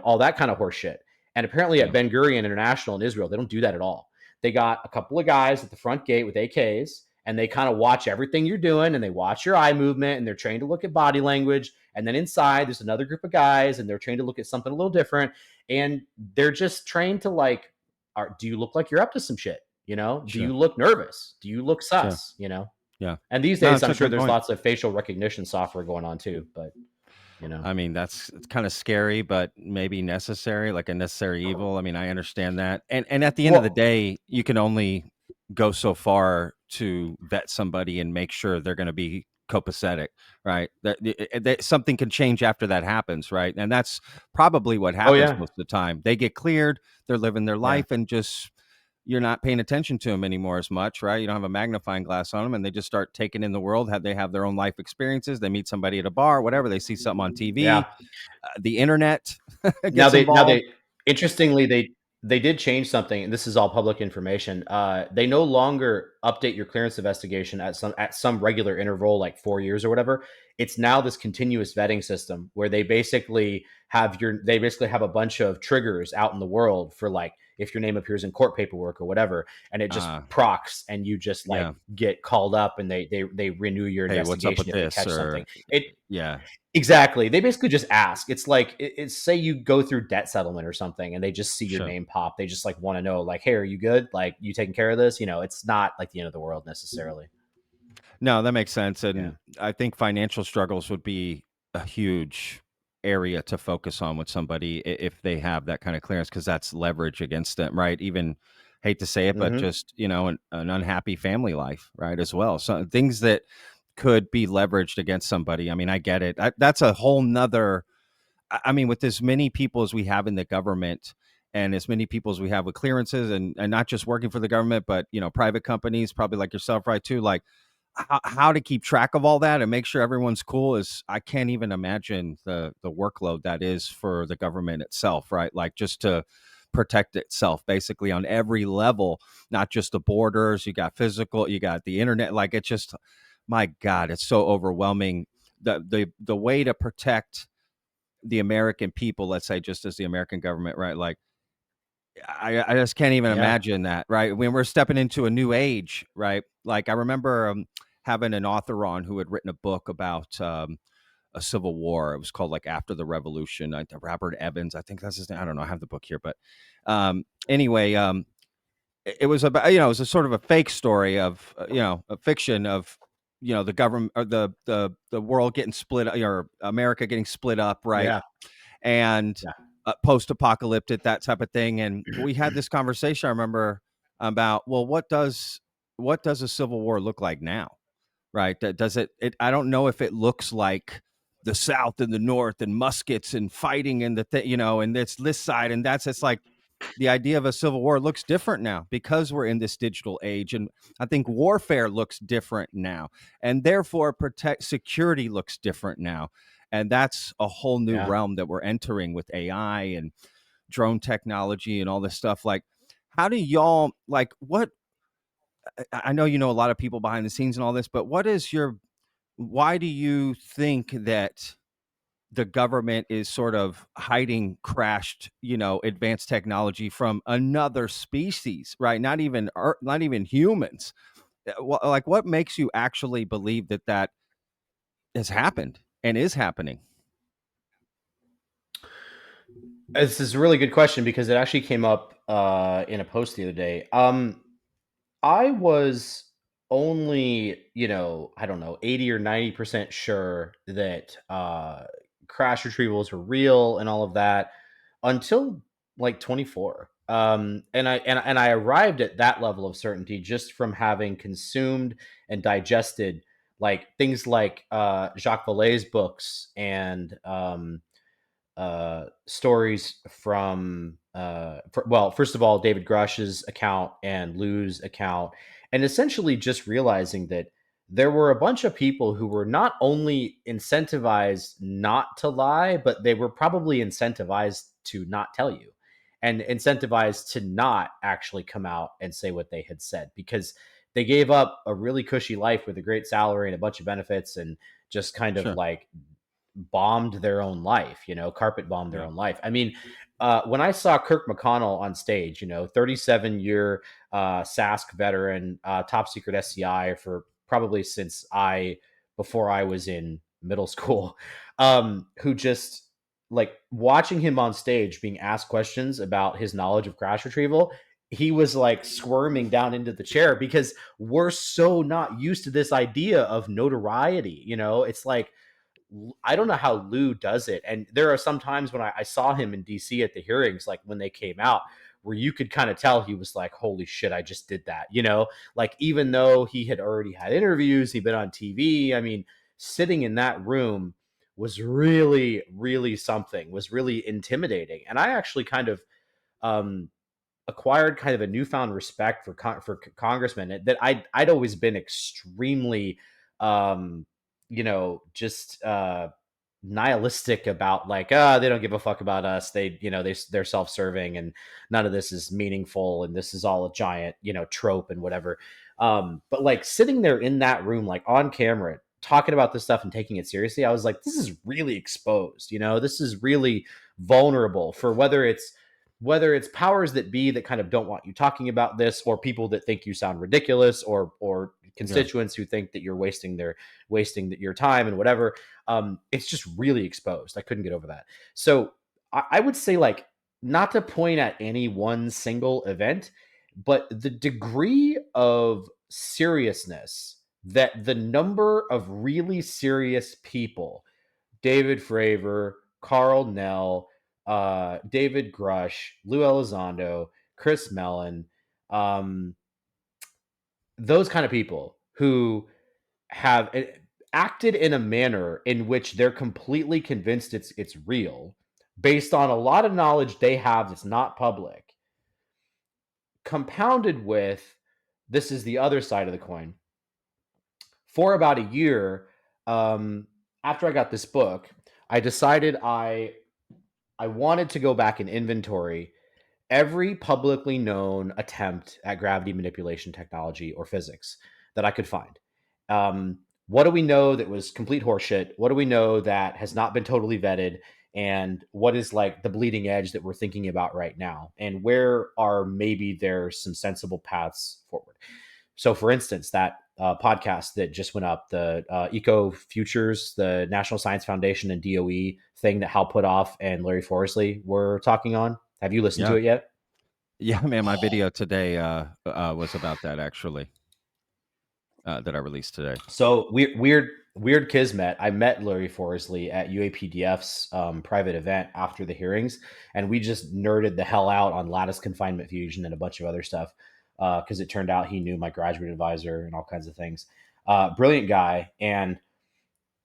all that kind of horse shit. And apparently yeah, at Ben Gurion International in Israel, they don't do that at all. They got a couple of guys at the front gate with AKs, and they kind of watch everything you're doing, and they watch your eye movement, and they're trained to look at body language. And then inside, there's another group of guys, and they're trained to look at something a little different. And they're just trained to like, do you look like you're up to some shit? Do sure, you look nervous? Do you look sure. sus? Yeah. And these No, days, it's I'm a sure good there's point. lots of facial recognition software going on too. But I mean, it's kind of scary, but maybe necessary, like a necessary evil. I mean, I understand that. And at the end of the well, day, you can only go so far to vet somebody and make sure they're going to be copacetic, right? That something can change after that happens, right? And that's probably what oh happens yeah, most of the time. They get cleared, they're living their yeah. life, and just you're not paying attention to them anymore as much, right? You don't have a magnifying glass on them, and they just start taking in the world. They have their own life experiences. They meet somebody at a bar, whatever. They see something on Yeah. TV. The internet Now gets involved. interestingly they did change something, and this is all public information. They no longer update your clearance investigation at some regular interval, like 4 years or whatever. It's now this continuous vetting system where they basically have a bunch of triggers out in the world for like if your name appears in court paperwork or whatever, and it just Uh, procs and you just like yeah. get called up and they renew your Hey, what's up investigation with if they this? catch something. Or It yeah, Exactly. They basically just ask. It's like it's say you go through debt settlement or something and they just see your sure. name pop. They just like want to know like, "Hey, are you good? Like you taking care of this?" It's not like the end of the world necessarily. No, that makes sense. Yeah. And I think financial struggles would be a huge area to focus on with somebody if they have that kind of clearance, because that's leverage against them, right? Even hate to say it, but Mhm. just, an unhappy family life, right? As well. So things that could be leveraged against somebody. I mean, I get it. That's a whole nother. I mean, with as many people as we have in the government and as many people as we have with clearances and not just working for the government, but, private companies, probably like yourself, right, too, like how to keep track of all that and make sure everyone's cool is I can't even imagine the workload that is for the government itself, right? Like just to protect itself basically on every level, not just the borders, you got physical, you got the internet, like it's just, my God, it's so overwhelming. The way to protect the American people, let's say, just as the American government, right? Like, I just can't even Yeah. imagine that, right? When we're stepping into a new age, right? Like, I remember having an author on who had written a book about a civil war. It was called like After the Revolution. Robert Evans, I think that's his name. I don't know. I have the book here, but anyway, it was about it was a sort of a fake story of a fiction of the government or the world getting split or America getting split up, right? Yeah. And Yeah. post-apocalyptic, that type of thing. And we had this conversation, I remember, about, well, what does a civil war look like now, right? Does it I don't know if it looks like the South and the North and muskets and fighting and and it's this side and that's, it's like the idea of a civil war looks different now because we're in this digital age. And I think warfare looks different now, and therefore security looks different now. And that's a whole new realm that we're entering with AI and drone technology and all this stuff. Like, how do y'all, like, what, I know you know a lot of people behind the scenes and all this, but why do you think that the government is sort of hiding crashed, advanced technology from another species, right? Not even humans. Like, what makes you actually believe that has happened and is happening? This is a really good question because it actually came up in a post the other day. I was only, I don't know, 80 or 90% sure that crash retrievals were real and all of that until like 24. And I arrived at that level of certainty just from having consumed and digested like things like Jacques Vallée's books and stories from well, first of all, David Grush's account and Lou's account, and essentially just realizing that there were a bunch of people who were not only incentivized not to lie, but they were probably incentivized to not tell you and incentivized to not actually come out and say what they had said because they gave up a really cushy life with a great salary and a bunch of benefits and just kind of Sure. like bombed their own life, carpet bombed their own life. I mean, when I saw Kirk McConnell on stage, 37-year SASC veteran, top secret SCI for probably before I was in middle school, who just like watching him on stage being asked questions about his knowledge of crash retrieval, he was like squirming down into the chair because we're so not used to this idea of notoriety. It's like, I don't know how Lou does it. And there are some times when I saw him in DC at the hearings, like when they came out, where you could kind of tell he was like, holy shit, I just did that. Like even though he had already had interviews, he'd been on TV. I mean, sitting in that room was really, really something, was really intimidating. And I actually kind of acquired kind of a newfound respect for congressmen that I'd always been extremely just nihilistic about like, they don't give a fuck about us. They're self-serving and none of this is meaningful. And this is all a giant, trope and whatever. But like sitting there in that room, like on camera, talking about this stuff and taking it seriously, I was like, this is really exposed. This is really vulnerable for whether it's powers that be that kind of don't want you talking about this, or people that think you sound ridiculous, or constituents who think that you're wasting your time and whatever. It's just really exposed. I couldn't get over that. So I would say, like, not to point at any one single event, but the degree of seriousness that the number of really serious people, David Fravor, Carl Nell, David Grush, Lou Elizondo, Chris Mellon, those kind of people who have acted in a manner in which they're completely convinced it's real, based on a lot of knowledge they have that's not public, compounded with, this is the other side of the coin. For about a year, after I got this book, I decided I wanted to go back and inventory every publicly known attempt at gravity manipulation technology or physics that I could find. What do we know that was complete horseshit? What do we know that has not been totally vetted? And what is like the bleeding edge that we're thinking about right now? And where are maybe there's some sensible paths forward? So for instance, that podcast that just went up, the Eco Futures, the National Science Foundation and DOE thing that Hal Puthoff and Larry Forsley were talking on. Have you listened to it yet? Yeah, man, my video today was about that, actually, that I released today. So weird weird kismet. I met Larry Forsley at UAPDF's private event after the hearings, and we just nerded the hell out on lattice confinement fusion and a bunch of other stuff because it turned out he knew my graduate advisor and all kinds of things. Brilliant guy, and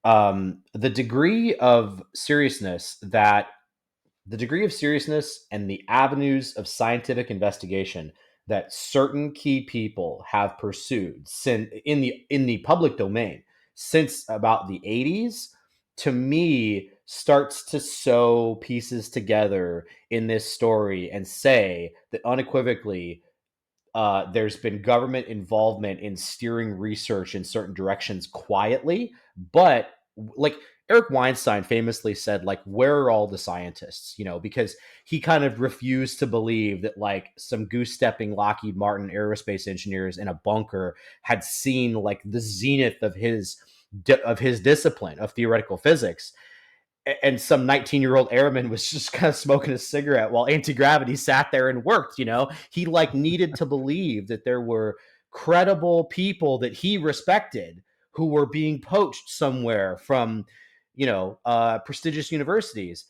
the degree of seriousness and the avenues of scientific investigation that certain key people have pursued in the public domain since about the 80s, to me, starts to sew pieces together in this story and say that unequivocally there's been government involvement in steering research in certain directions quietly, but like Eric Weinstein famously said, like, where are all the scientists? You know, because he kind of refused to believe that like some goose-stepping Lockheed Martin aerospace engineers in a bunker had seen like the zenith of his discipline of theoretical physics, and some 19-year-old airman was just kind of smoking a cigarette while anti-gravity sat there and worked. You know, he like needed to believe that there were credible people that he respected who were being poached somewhere from, prestigious universities.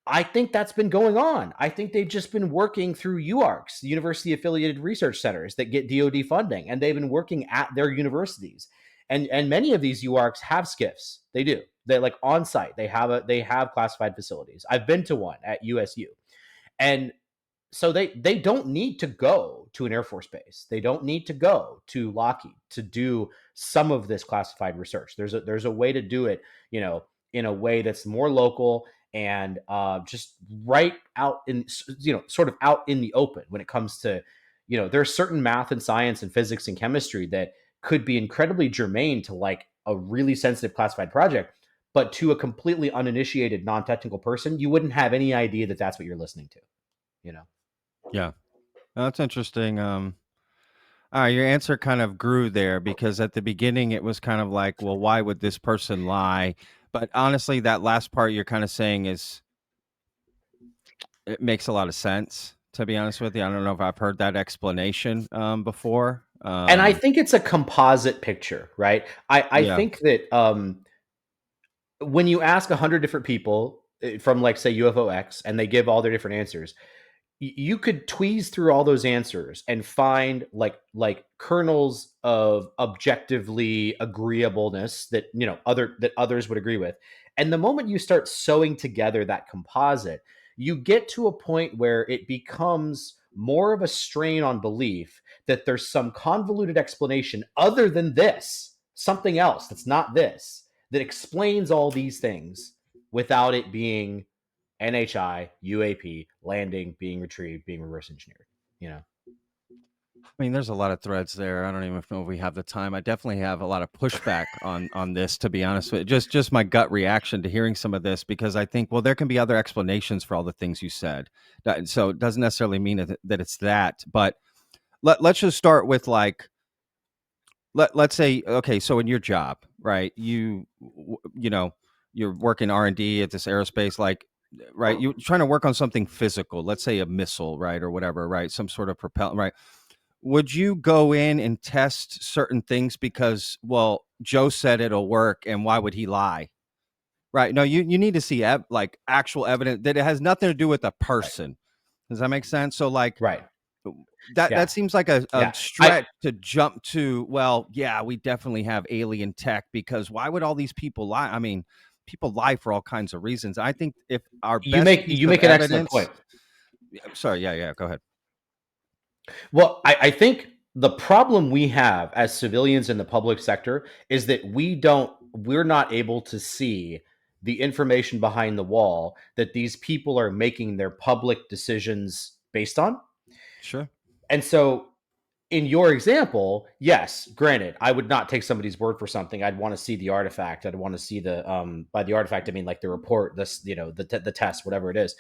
I think that's been going on. I think they've just been working through UARCs, the university affiliated research centers that get DoD funding, and they've been working at their universities. And many of these UARCs have SCIFs. They do. They're like on site. They have classified facilities. I've been to one at USU. And so they don't need to go to an Air Force base. They don't need to go to Lockheed to do some of this classified research. There's a way to do it, in a way that's more local and just right out in, sort of out in the open when it comes to, there's certain math and science and physics and chemistry that could be incredibly germane to like a really sensitive classified project, but to a completely uninitiated, non-technical person, you wouldn't have any idea that that's what you're listening to, Yeah. That's interesting. Your answer kind of grew there because at the beginning it was kind of like, well, why would this person lie? But honestly, that last part you're kind of saying it makes a lot of sense, to be honest with you. I don't know if I've heard that explanation before. And I think it's a composite picture, right? I Yeah. think that when you ask 100 different people from like say UFO X and they give all their different answers, you could tweeze through all those answers and find like kernels of objectively agreeableness that others would agree with. And the moment you start sewing together that composite, you get to a point where it becomes more of a strain on belief that there's some convoluted explanation other than this, something else that's not this, that explains all these things without it being NHI, UAP, landing, being retrieved, being reverse engineered, I mean, there's a lot of threads there. I don't even know if we have the time. I definitely have a lot of pushback on this, to be honest with you. Just my gut reaction to hearing some of this, because I think, well, there can be other explanations for all the things you said. So it doesn't necessarily mean that it's that. But let's just start with like, let's say, okay, so in your job, right? You're working R&D at this aerospace, like, right? You're trying to work on something physical, let's say a missile, right? Or whatever, right? Some sort of propellant, right? Would you go in and test certain things because, well, Joe said it'll work, and why would he lie? Right? No, you need to see like actual evidence that it has nothing to do with a person. Does that make sense? So like, right. that seems like a Yeah. stretch to jump to. Well, yeah, we definitely have alien tech, because why would all these people lie? I mean, people lie for all kinds of reasons. I think if our You best piece make of an excellent evidence, point. sorry, yeah, go ahead. Well, I think the problem we have as civilians in the public sector is that we're not able to see the information behind the wall that these people are making their public decisions based on. Sure. And so in your example, yes, granted, I would not take somebody's word for something. I'd want to see the artifact. I'd want to see the by the artifact I mean like the report, this the test, whatever it is,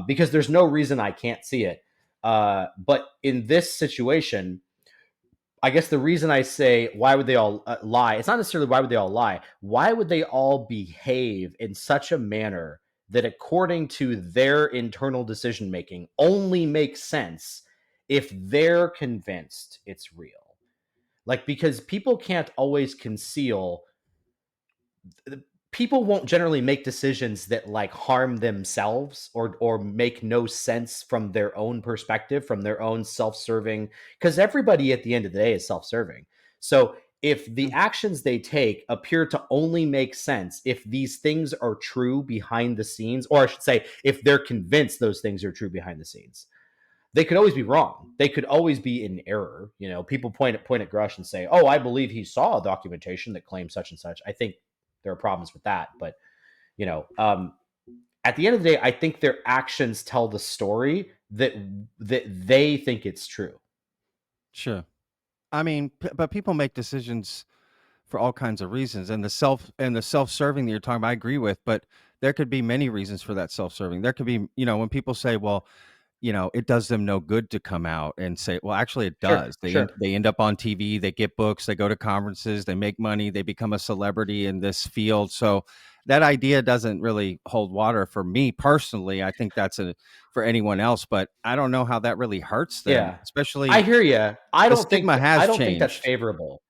because there's no reason I can't see it. But in this situation, I guess the reason I say why would they all lie? It's not necessarily why would they all lie. Why would they all behave in such a manner that, according to their internal decision making, only makes sense if they're convinced it's real? Like, because people can't always conceal people won't generally make decisions that like harm themselves or make no sense from their own perspective, from their own self-serving, because everybody at the end of the day is self-serving. So if the actions they take appear to only make sense if these things are true behind the scenes, or I should say, if they're convinced those things are true behind the scenes, they could always be wrong. They could always be in error. You know, people point at Grush and say, "Oh, I believe he saw documentation that claims such and such." I think there are problems with that, but you know, at the end of the day, I think their actions tell the story that they think it's true. Sure. I mean, but people make decisions for all kinds of reasons, and the self-serving that you're talking about, I agree with, but there could be many reasons for that self-serving. There could be, when people say, well, it does them no good to come out and say, well, actually it Sure, does. sure. They end up on TV, they get books, they go to conferences, they make money, they become a celebrity in this field. So that idea doesn't really hold water for me personally. I think that's for anyone else, but I don't know how that really hurts them, Yeah, I especially hear you. the stigma I has don't think that's changed. favorable.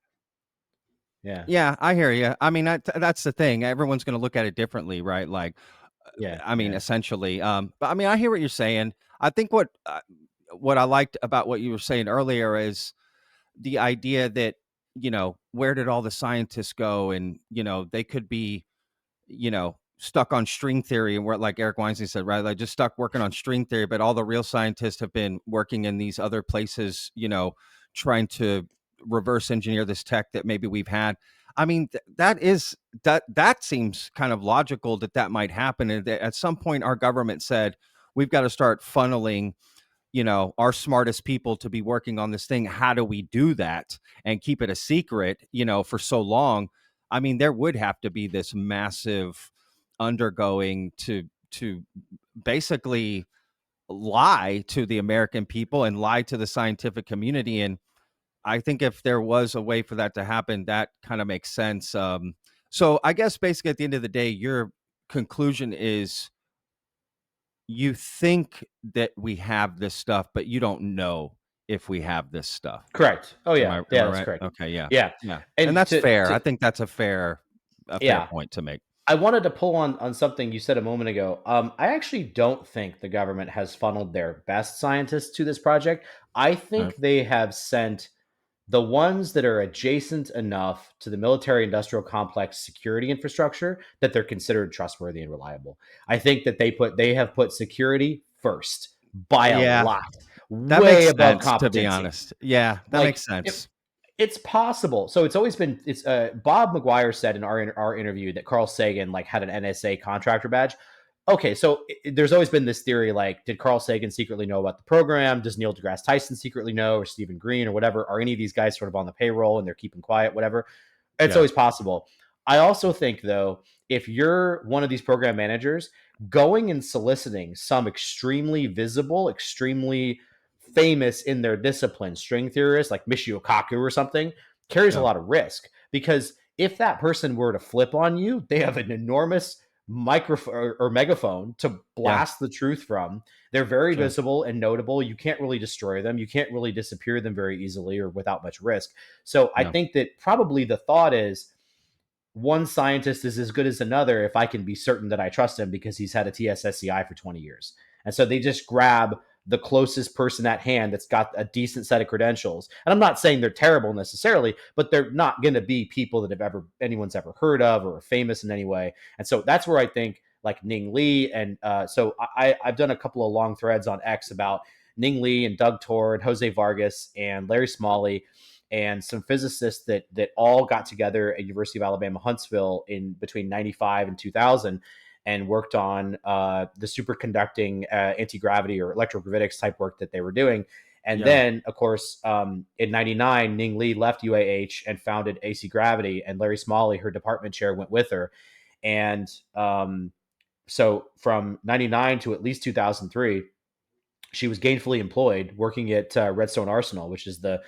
Yeah, Yeah, I hear you. I mean, that's the thing. Everyone's going to look at it differently, right? Like, yeah, I mean, yeah. essentially. But I mean, I hear what you're saying. I think what I liked about what you were saying earlier is the idea that, where did all the scientists go? And, they could be, stuck on string theory, and we're like Eric Weinstein said, right? Like just stuck working on string theory, but all the real scientists have been working in these other places, trying to reverse engineer this tech that maybe we've had. I mean, that seems kind of logical that might happen. And that at some point our government said, we've got to start funneling our smartest people to be working on this thing. How do we do that and keep it a secret, for so long? I mean, there would have to be this massive undergoing to basically lie to the American people and lie to the scientific community. And I think if there was a way for that to happen, that kind of makes sense. So I guess basically at the end of the day, your conclusion is you think that we have this stuff, but you don't know if we have this stuff. Correct. Oh Am yeah, I am yeah, I that's right? correct. Okay, yeah. Yeah, Yeah. And and that's fair. I to think that's a fair yeah, point to make. I wanted to pull on something you said a moment ago. I actually don't think the government has funneled their best scientists to this project. I Right. think they have sent the ones that are adjacent enough to the military industrial complex security infrastructure that they're considered trustworthy and reliable. I think that they have put security first by a Yeah, lot, that way makes above sense, to be competency. honest. Yeah, that Like makes if sense. it's possible. So it's always been it's Bob McGuire said in our interview that Carl Sagan like had an NSA contractor badge. Okay, so there's always been this theory like, did Carl Sagan secretly know about the program? Does Neil deGrasse Tyson secretly know, or Stephen Green, or whatever? Are any of these guys sort of on the payroll and they're keeping quiet, whatever? It's Yeah. always possible. I also think, though, if you're one of these program managers, going and soliciting some extremely visible, extremely famous in their discipline string theorist like Michio Kaku or something carries a Yeah. lot of risk, because if that person were to flip on you, they have an enormous microphone or megaphone to Yeah. blast the truth from. They're very Sure. visible and notable. You can't really destroy them. You can't really disappear them very easily or without much risk. So I Yeah. think that probably the thought is one scientist is as good as another if I can be certain that I trust him because he's had a TSSCI for 20 years. And so they just grab the closest person at hand that's got a decent set of credentials. And I'm not saying they're terrible necessarily, but they're not going to be people that anyone's ever heard of or are famous in any way. And so that's where I think like Ning Lee and I've done a couple of long threads on X about Ning Lee and Doug Torr and Jose Vargas and Larry Smalley and some physicists that all got together at University of Alabama Huntsville in between 95 and 2000 and worked on the superconducting anti-gravity or electrogravitics type work that they were doing. And Yeah. then, of course, in 99, Ning Lee left UAH and founded AC Gravity, and Larry Smalley, her department chair, went with her. And so from 99 to at least 2003, she was gainfully employed working at Redstone Arsenal, which is the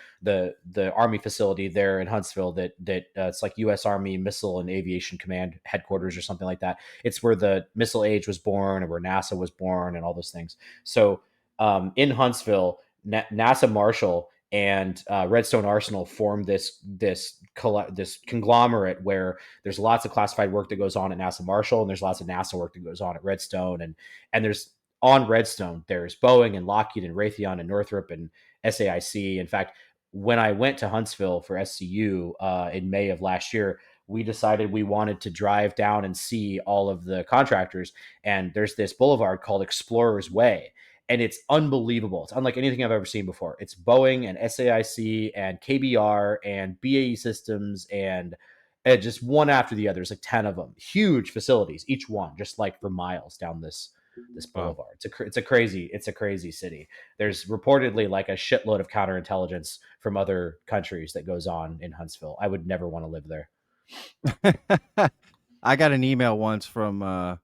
Army facility there in Huntsville. That it's like U.S. Army Missile and Aviation Command headquarters or something like that. It's where the missile age was born and where NASA was born and all those things. So in Huntsville, NASA Marshall and Redstone Arsenal formed this conglomerate where there's lots of classified work that goes on at NASA Marshall, and there's lots of NASA work that goes on at Redstone, and there's on Redstone there's Boeing and Lockheed and Raytheon and Northrop and SAIC. In fact, when I went to Huntsville for SCU in May of last year, we decided we wanted to drive down and see all of the contractors. And there's this boulevard called Explorers Way, and it's unbelievable. It's unlike anything I've ever seen before. It's Boeing and SAIC and KBR and BAE Systems and just one after the other. There's like 10 of them, huge facilities, each one just like for miles down this Wow. boulevard. It's a crazy city. There's reportedly like a shitload of counterintelligence from other countries that goes on in Huntsville. I would never want to live there. I got an email once from I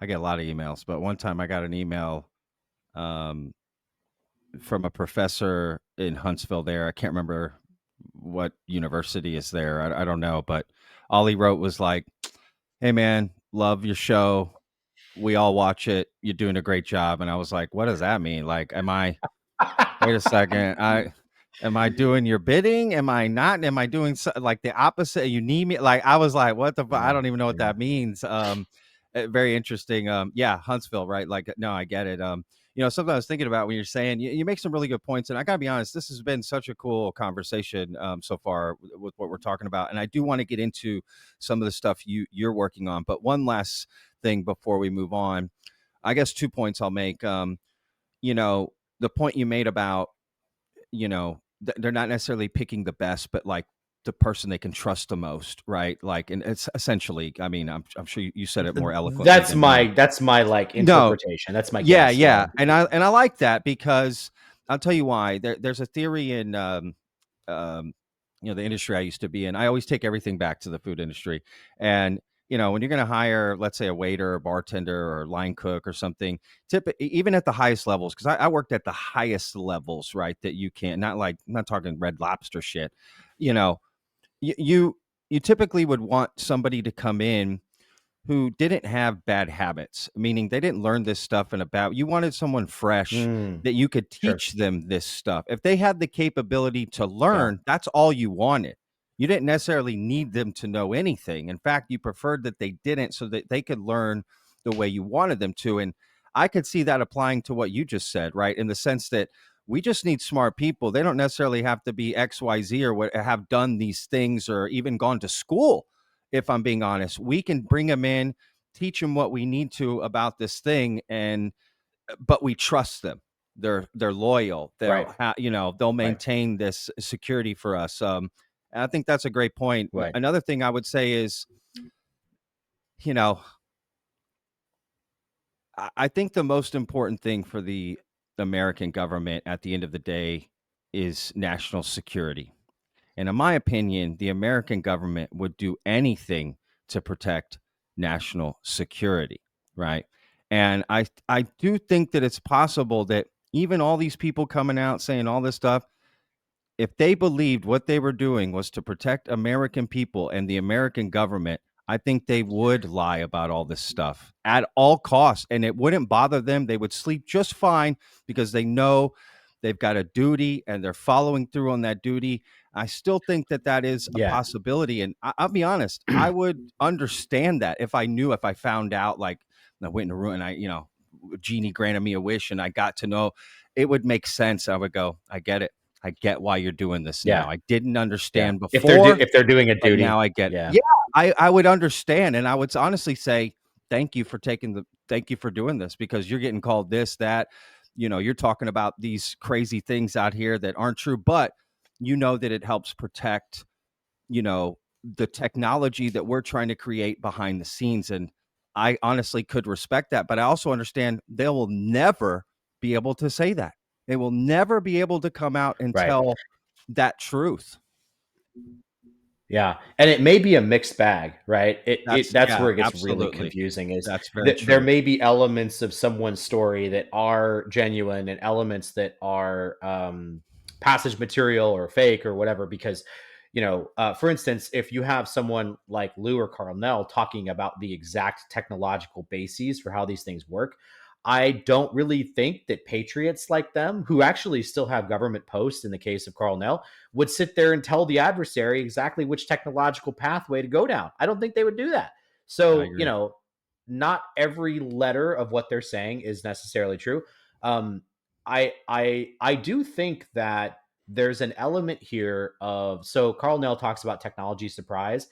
get a lot of emails, but one time I got an email um, from a professor in Huntsville there. I can't remember what university is there. I don't know, but all he wrote was like, "Hey man, love your show. We all watch it. You're doing a great job." And I was like, "What does that mean? Like, wait a second. Am I doing your bidding? Am I not? Am I doing like the opposite? You need me?" Like, I was like, "What the? I don't even know what Yeah. that means." Very interesting. Yeah, Huntsville, right? Like, no, I get it. Something I was thinking about when you're saying you make some really good points, and I gotta be honest, this has been such a cool conversation so far with what we're talking about, and I do want to get into some of the stuff you're working on. But one last thing before we move on, I guess 2 points I'll make. The point you made about they're not necessarily picking the best, but like the person they can trust the most, right? Like, and it's essentially, I mean, I'm sure you said it more eloquently That's than me. my like No, interpretation. That's my yeah, guess. yeah, and I like that because I'll tell you why. There's a theory in um, the industry I used to be in. I always take everything back to the food industry, and when you're going to hire, let's say, a waiter, or bartender, or line cook, or something, even at the highest levels, because I worked at the highest levels, right? That you can't, not like, I'm not talking Red Lobster shit, you know, you typically would want somebody to come in who didn't have bad habits, meaning they didn't learn this stuff in about, you wanted someone fresh that you could Sure. teach them this stuff. If they had the capability to Yeah. learn, that's all you wanted. You didn't necessarily need them to know anything. In fact, you preferred that they didn't so that they could learn the way you wanted them to. And I could see that applying to what you just said, right? In the sense that we just need smart people. They don't necessarily have to be XYZ or what have done these things or even gone to school. If I'm being honest, we can bring them in, teach them what we need to about this thing, and but we trust them. They're loyal. Right. They'll Right. maintain this security for us. And I think that's a great point. Right. Another thing I would say is, you know, I think the most important thing for the American government at the end of the day is national security. And in my opinion, the American government would do anything to protect national security, right? And I do think that it's possible that even all these people coming out saying all this stuff, if they believed what they were doing was to protect American people and the American government, I think they would lie about all this stuff at all costs, and it wouldn't bother them. They would sleep just fine because they know they've got a duty and they're following through on that duty. I still think that that is a Yeah. possibility. And I'll be honest, I would understand that if I found out, like, I went in a room and Genie granted me a wish and I got to know, it would make sense. I would go, I get it. I get why you're doing this Yeah. now. I didn't Yeah. understand If before, they're doing a but duty. now I get it. Yeah. Yeah, I would understand. And I would honestly say, thank you for doing this, because you're getting called this, that, you're talking about these crazy things out here that aren't true, but that it helps protect, the technology that we're trying to create behind the scenes. And I honestly could respect that, but I also understand they will never be able to say that. They will never be able to come out and Right. tell that truth. Yeah, and it may be a mixed bag, right? That's Yeah, where it gets really absolutely. confusing. Is That's very there true. may be elements of someone's story that are genuine and elements that are passage material or fake or whatever. Because, for instance, if you have someone like Lou or Carl Nell talking about the exact technological bases for how these things work, I don't really think that patriots like them, who actually still have government posts in the case of Carl Nell, would sit there and tell the adversary exactly which technological pathway to go down. I don't think they would do that. I So, agree. not every letter of what they're saying is necessarily true. Um, I do think that there's an element here of, so Carl Nell talks about technology surprise.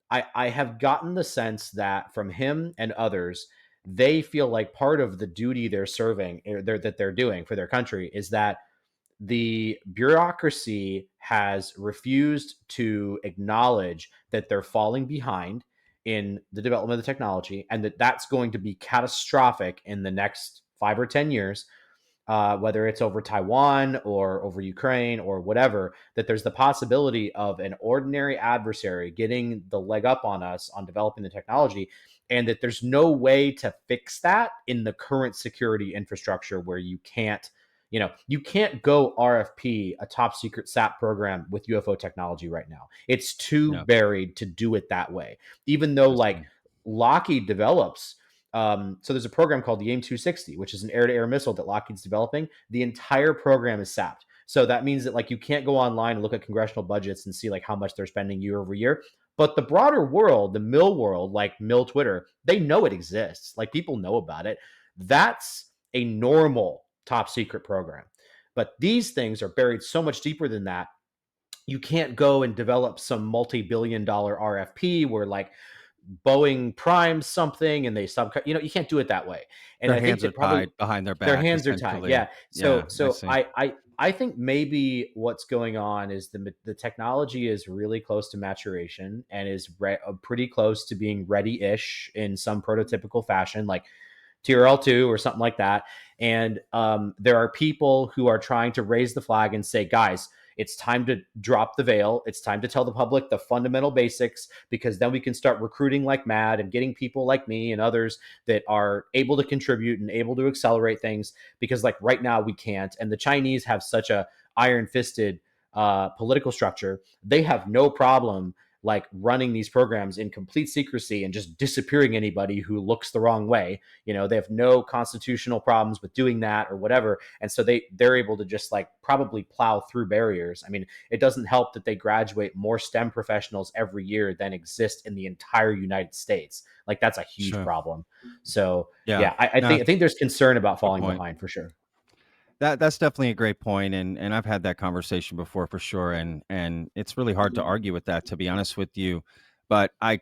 I have gotten the sense that from him and others, they feel like part of the duty they're serving, that they're doing for their country, is that the bureaucracy has refused to acknowledge that they're falling behind in the development of the technology, and that that's going to be catastrophic in the next 5 or 10 years, whether it's over Taiwan or over Ukraine or whatever, that there's the possibility of an ordinary adversary getting the leg up on us on developing the technology, and that there's no way to fix that in the current security infrastructure, where you can't go RFP a top secret SAP program with UFO technology right now. It's too No, buried to do it that way. Even though that's like right. Lockheed develops, so there's a program called the AIM-260, which is an air-to-air missile that Lockheed's developing. The entire program is sapped. So that means that like you can't go online and look at congressional budgets and see like how much they're spending year over year. But the broader world, the mill world, like mill Twitter, they know it exists. Like people know about it. That's a normal top secret program. But these things are buried so much deeper than that. You can't go and develop some multi-billion-dollar RFP where like Boeing primes something and they you can't do it that way. And Their I think hands are that probably tied behind their their back, hands are tied. essentially. Yeah. So Yeah, I so see. I think maybe what's going on is the technology is really close to maturation and is pretty close to being ready-ish in some prototypical fashion, like TRL2 or something like that. And there are people who are trying to raise the flag and say, guys, it's time to drop the veil. It's time to tell the public the fundamental basics, because then we can start recruiting like mad and getting people like me and others that are able to contribute and able to accelerate things. Because like right now we can't. And the Chinese have such a iron-fisted political structure. They have no problem like running these programs in complete secrecy and just disappearing anybody who looks the wrong way. They have no constitutional problems with doing that or whatever. And so they're able to just like probably plow through barriers. I mean, it doesn't help that they graduate more STEM professionals every year than exist in the entire United States. Like that's a huge Sure. problem. So Yeah. yeah, I No, think I think there's concern about good falling point. behind for sure. That's definitely a great point, and I've had that conversation before for sure, and it's really hard to argue with that, to be honest with you. But I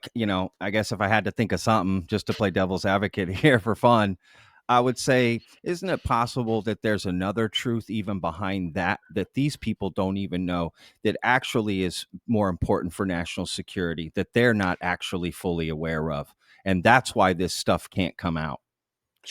guess if I had to think of something just to play devil's advocate here for fun, I would say, isn't it possible that there's another truth even behind that these people don't even know, that actually is more important for national security, that they're not actually fully aware of, and that's why this stuff can't come out,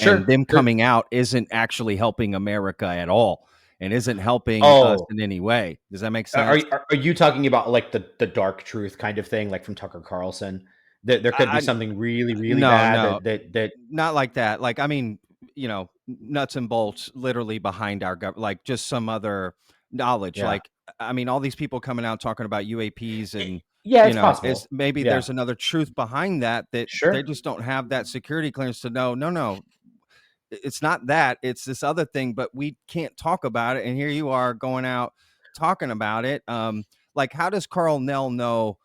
and Sure. them coming out isn't actually helping America at all, and isn't helping us Oh, in any way. Does that make are, sense? are you talking about like the dark truth kind of thing, like from Tucker Carlson? That there could be I something really, really No, bad no, that not like that. Like, I mean, nuts and bolts, literally behind our like just some other knowledge. yeah. Like, I mean, all these people coming out talking about UAPs, and Yeah, it's is possible. maybe Yeah, there's another truth behind that they sure. just don't have that security clearance to know. No, no, it's not that, it's this other thing, but we can't talk about it, and here you are going out talking about it. Like, how does Carl Nell know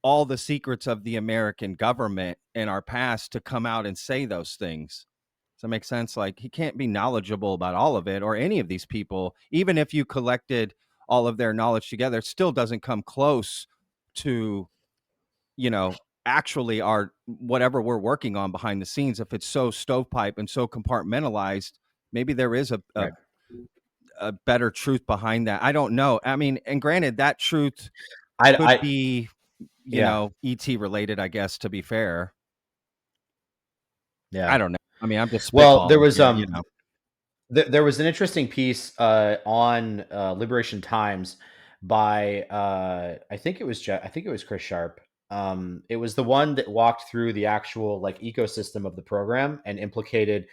all the secrets of the American government in our past to come out and say those things? Does that make sense? Like, he can't be knowledgeable about all of it, or any of these people. Even if you collected all of their knowledge together, it still doesn't come close to, actually our whatever we're working on behind the scenes. If it's so stovepipe and so compartmentalized, maybe there is Right. a better truth behind that. I don't know. I mean, and granted, that truth could I be, yeah, ET related, I guess, to be fair. I yeah. don't know. I mean, I'm just Well, spitballing here. there was an interesting piece on Liberation Times by I think it was Chris Sharp. It was the one that walked through the actual like ecosystem of the program and implicated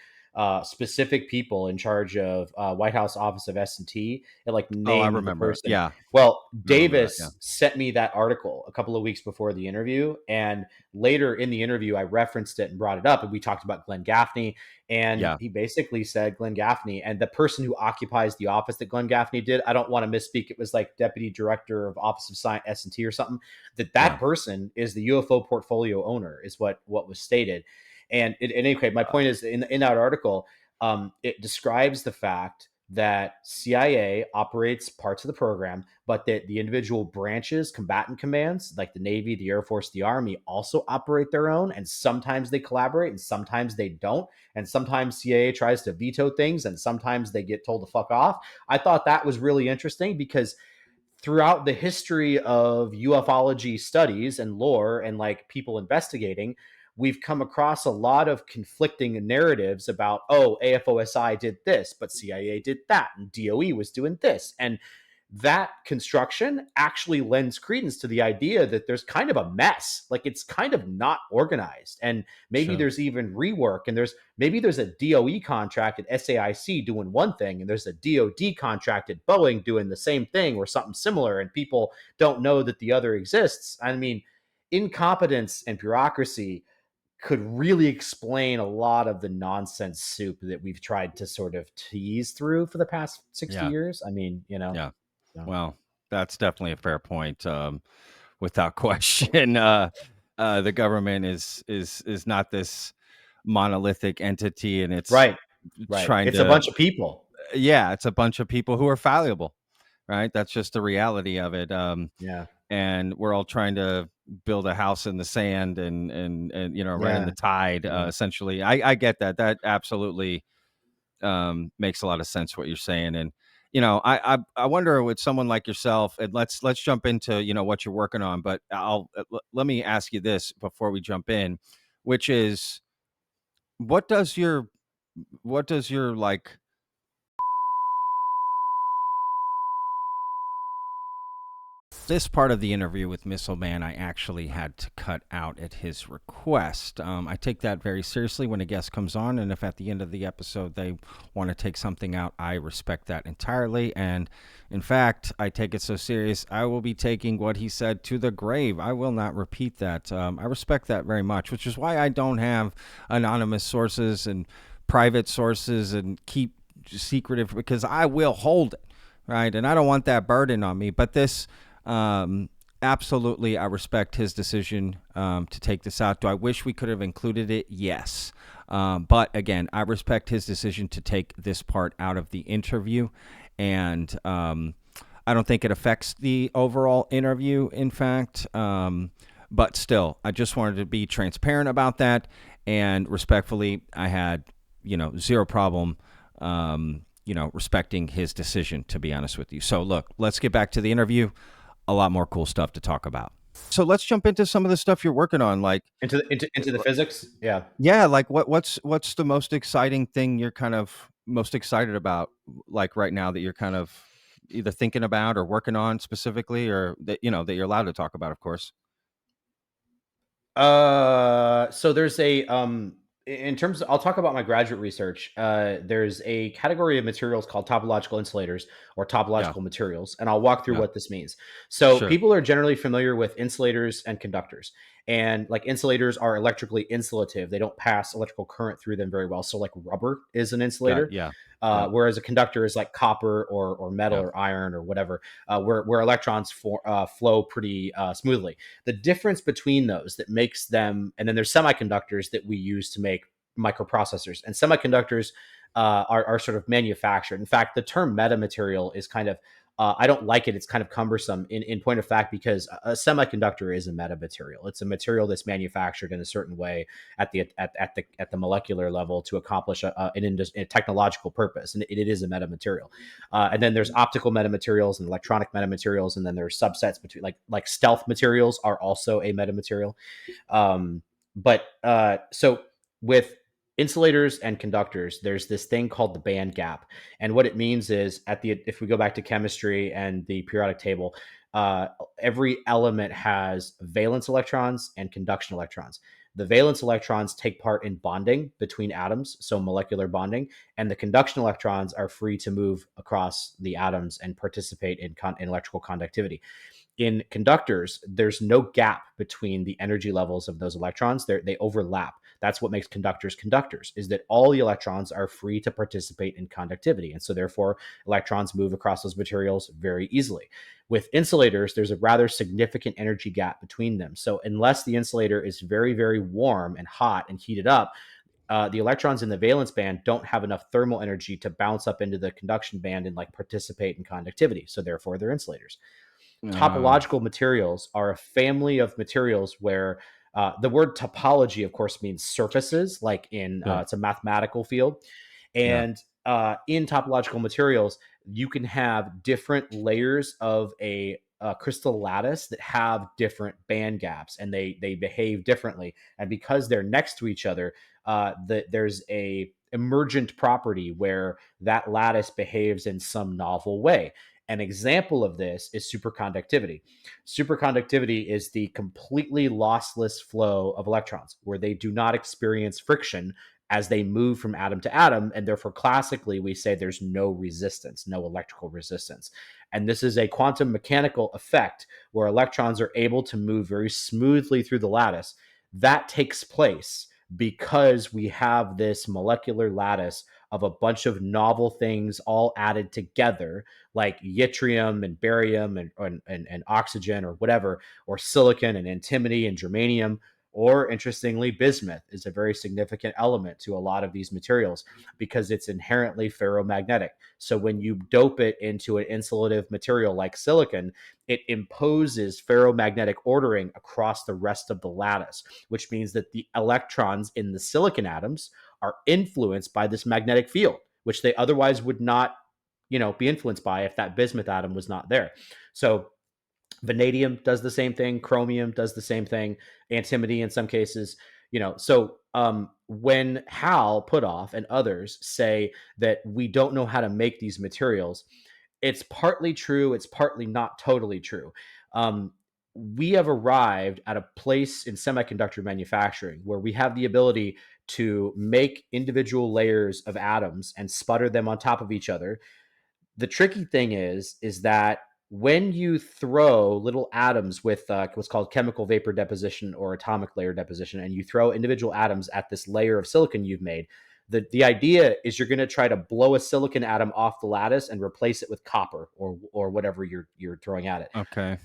specific people in charge of White House Office of S&T, and like Oh, I named the remember. person. Yeah, Well, I remember that. Yeah. Davis sent me that article a couple of weeks before the interview, and later in the interview, I referenced it and brought it up, and we talked about Glenn Gaffney, and Yeah. he basically said Glenn Gaffney, and the person who occupies the office that Glenn Gaffney did, I don't want to misspeak, it was like Deputy Director of Office of Science S&T or something, that Yeah. person is the UFO portfolio owner, is what was stated. And anyway, my point is in that article, it describes the fact that CIA operates parts of the program, but that the individual branches, combatant commands, like the Navy, the Air Force, the Army, also operate their own. And sometimes they collaborate and sometimes they don't. And sometimes CIA tries to veto things and sometimes they get told to fuck off. I thought that was really interesting because throughout the history of ufology studies and lore and like people investigating, we've come across a lot of conflicting narratives about, oh, AFOSI did this, but CIA did that, and DOE was doing this. And that construction actually lends credence to the idea that there's kind of a mess, like it's kind of not organized, and maybe Sure. there's even rework, and maybe there's a DOE contract at SAIC doing one thing, and there's a DOD contract at Boeing doing the same thing or something similar, and people don't know that the other exists. I mean, incompetence and bureaucracy could really explain a lot of the nonsense soup that we've tried to sort of tease through for the past 60 Yeah. years. I mean, Yeah. so. Well, that's definitely a fair point. Without question, the government is not this monolithic entity, and it's Right. trying It's a to. bunch of people. Yeah, it's a bunch of people who are fallible, right? That's just the reality of it. Yeah. And we're all trying to build a house in the sand and riding the Yeah. tide. Yeah. Essentially, I get that. That absolutely makes a lot of sense what you're saying. And I wonder with someone like yourself, and let's jump into what you're working on. But let me ask you this before we jump in, which is what does your like this part of the interview with Missileman, I actually had to cut out at his request. I take that very seriously when a guest comes on, and if at the end of the episode they want to take something out, I respect that entirely. And in fact, I take it so serious, I will be taking what he said to the grave. I will not repeat that. I respect that very much, which is why I don't have anonymous sources and private sources and keep secretive, because I will hold it, right? And I don't want that burden on me. But this... absolutely, I respect his decision to take this out. Do I wish we could have included it? Yes. But again, I respect his decision to take this part out of the interview. And I don't think it affects the overall interview, in fact. But still, I just wanted to be transparent about that. And respectfully, I had, zero problem, respecting his decision, to be honest with you. So look, let's get back to the interview. A lot more cool stuff to talk about. So let's jump into some of the stuff you're working on, like Into the physics. Yeah. Yeah, like what's the most exciting thing you're kind of most excited about, like right now, that you're kind of either thinking about or working on specifically, or that that you're allowed to talk about, of course. So there's in terms of, I'll talk about my graduate research. There's a category of materials called topological insulators or Yeah, topological materials, and I'll walk through yeah, what this means. So sure. people are generally familiar with insulators and conductors, and like insulators are electrically insulative. They don't pass electrical current through them very well. So like rubber is an Got it. insulator. Yeah, yeah, Whereas a conductor is like copper or metal yeah, or iron or whatever, where electrons flow pretty smoothly. The difference between those that makes them, and then there's semiconductors that we use to make microprocessors, and semiconductors are sort of manufactured. In fact, the term metamaterial is kind of, I don't like it. It's kind of cumbersome in point of fact, because a semiconductor is a metamaterial. It's a material that's manufactured in a certain way at the molecular level to accomplish a technological purpose, and it is a metamaterial. And then there's optical metamaterials and electronic metamaterials, and then there's subsets between like stealth materials are also a metamaterial. So with insulators and conductors, there's this thing called the band gap, and what it means is if we go back to chemistry and the periodic table, every element has valence electrons and conduction electrons. The valence electrons take part in bonding between atoms, so molecular bonding, and the conduction electrons are free to move across the atoms and participate in electrical conductivity. In conductors, there's no gap between the energy levels of those electrons. They overlap. That's what makes conductors, is that all the electrons are free to participate in conductivity. And so therefore, electrons move across those materials very easily. With insulators, there's a rather significant energy gap between them. So unless the insulator is very, very warm and hot and heated up, the electrons in the valence band don't have enough thermal energy to bounce up into the conduction band and like participate in conductivity. So therefore, they're insulators. Topological materials are a family of materials where the word topology, of course, means surfaces, like in it's a mathematical field. And in topological materials, you can have different layers of a crystal lattice that have different band gaps, and they behave differently. And because they're next to each other, there's a emergent property where that lattice behaves in some novel way. An example of this is superconductivity. Superconductivity is the completely lossless flow of electrons, where they do not experience friction as they move from atom to atom. And therefore, classically, we say there's no resistance, no electrical resistance. And this is a quantum mechanical effect where electrons are able to move very smoothly through the lattice. That takes place because we have this molecular lattice of a bunch of novel things all added together, like yttrium and barium and oxygen or whatever, or silicon and antimony and germanium, or interestingly, bismuth is a very significant element to a lot of these materials because it's inherently ferromagnetic. So when you dope it into an insulative material like silicon, it imposes ferromagnetic ordering across the rest of the lattice, which means that the electrons in the silicon atoms are influenced by this magnetic field, which they otherwise would not, be influenced by if that bismuth atom was not there. So vanadium does the same thing. Chromium does the same thing. Antimony in some cases, So when Hal Puthoff and others say that we don't know how to make these materials, it's partly true. It's partly not totally true. We have arrived at a place in semiconductor manufacturing where we have the ability to make individual layers of atoms and sputter them on top of each other. The tricky thing is that when you throw little atoms with what's called chemical vapor deposition or atomic layer deposition, and you throw individual atoms at this layer of silicon you've made, the idea is you're going to try to blow a silicon atom off the lattice and replace it with copper or whatever you're throwing at it. Okay.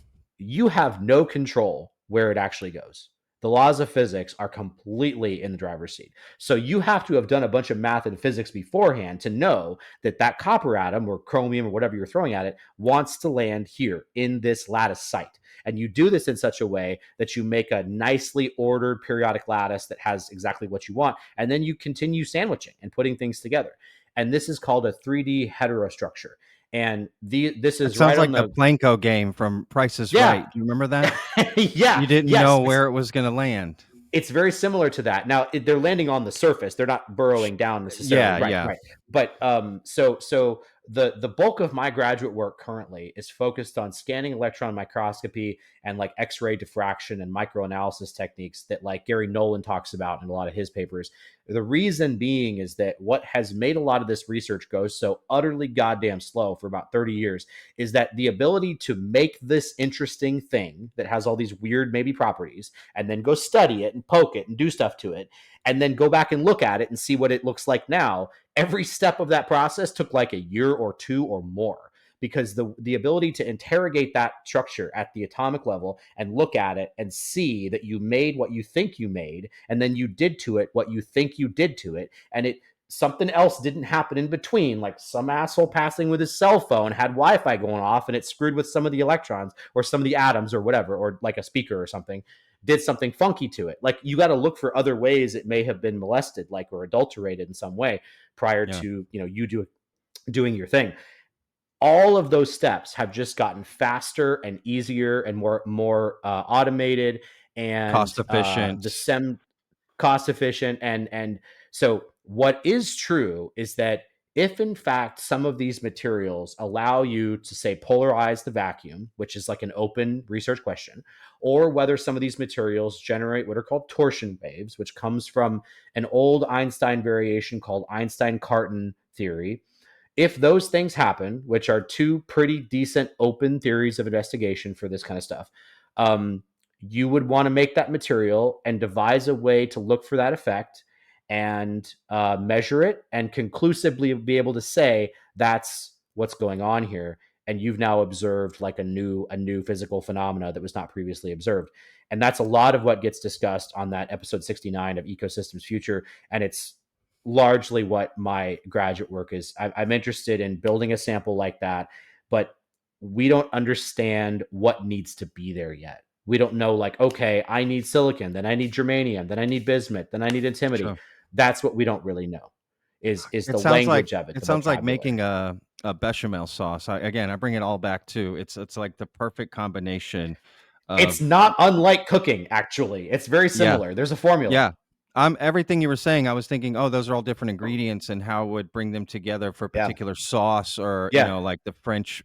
You have no control where it actually goes. The laws of physics are completely in the driver's seat. So you have to have done a bunch of math and physics beforehand to know that that copper atom or chromium or whatever you're throwing at it wants to land here in this lattice site. And you do this in such a way that you make a nicely ordered periodic lattice that has exactly what you want. And then you continue sandwiching and putting things together. And this is called a 3D heterostructure. And this is sounds right like on the Planko game from Price is Right. Do you remember that? Yeah. You didn't know where it was going to land. It's very similar to that. Now they're landing on the surface; they're not burrowing down necessarily. Right. But so the bulk of my graduate work currently is focused on scanning electron microscopy and like X-ray diffraction and microanalysis techniques that like Gary Nolan talks about in a lot of his papers. The reason being is that what has made a lot of this research go so utterly goddamn slow for about 30 years is that the ability to make this interesting thing that has all these weird maybe properties and then go study it and poke it and do stuff to it and then go back and look at it and see what it looks like now, every step of that process took like a year or two or more, because the ability to interrogate that structure at the atomic level and look at it and see that you made what you think you made, and then you did to it what you think you did to it, and something else didn't happen in between, like some asshole passing with his cell phone had Wi-Fi going off and it screwed with some of the electrons or some of the atoms or whatever, or like a speaker or something did something funky to it. Like you got to look for other ways it may have been molested, like, or adulterated in some way prior to, you doing your thing. All of those steps have just gotten faster and easier and more automated and Cost efficient. cost efficient. And so what is true is that if in fact some of these materials allow you to, say, polarize the vacuum, which is like an open research question, or whether some of these materials generate what are called torsion waves, which comes from an old Einstein variation called Einstein-Cartan theory. If those things happen, which are two pretty decent open theories of investigation for this kind of stuff, you would want to make that material and devise a way to look for that effect and measure it and conclusively be able to say that's what's going on here. And you've now observed like a new physical phenomena that was not previously observed. And that's a lot of what gets discussed on that episode 69 of Ecosystems Future. And it's largely what my graduate work is. I'm interested in building a sample like that, but we don't understand what needs to be there yet. We don't know, like, okay, I need silicon, then I need germanium, then I need bismuth, then I need antimony. Sure. That's what we don't really know. Is It the sounds like language of it? it The sounds like vocabulary. making a bechamel sauce. I bring it all back to it's like the perfect combination It's of not unlike cooking, actually. It's very yeah, similar. There's a formula. yeah. Everything you were saying, I was thinking, oh, those are all different ingredients and how it would bring them together for a Yeah. particular sauce or, Yeah. like the French,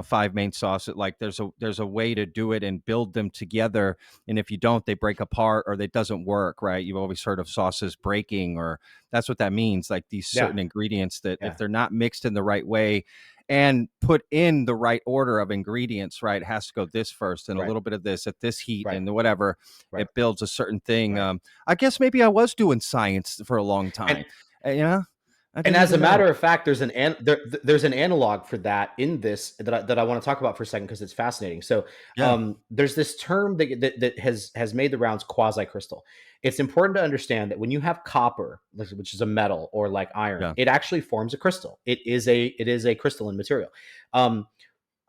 five main sauce. Like there's a way to do it and build them together. And if you don't, they break apart or it doesn't work, right? You've always heard of sauces breaking, or that's what that means. Like these Yeah. certain ingredients that Yeah. if they're not mixed in the right way and put in the right order of ingredients, right? It has to go this first and a Right. little bit of this at this heat Right. and whatever. Right. It builds a certain thing. Right. I guess maybe I was doing science for a long time. And I And didn't as a even know. matter of fact, there's an analog for that in this that I want to talk about for a second because it's fascinating. So Yeah. there's this term that has made the rounds, quasi crystal. It's important to understand that when you have copper, which is a metal, or like iron, Yeah. it actually forms a crystal. It is a crystalline material.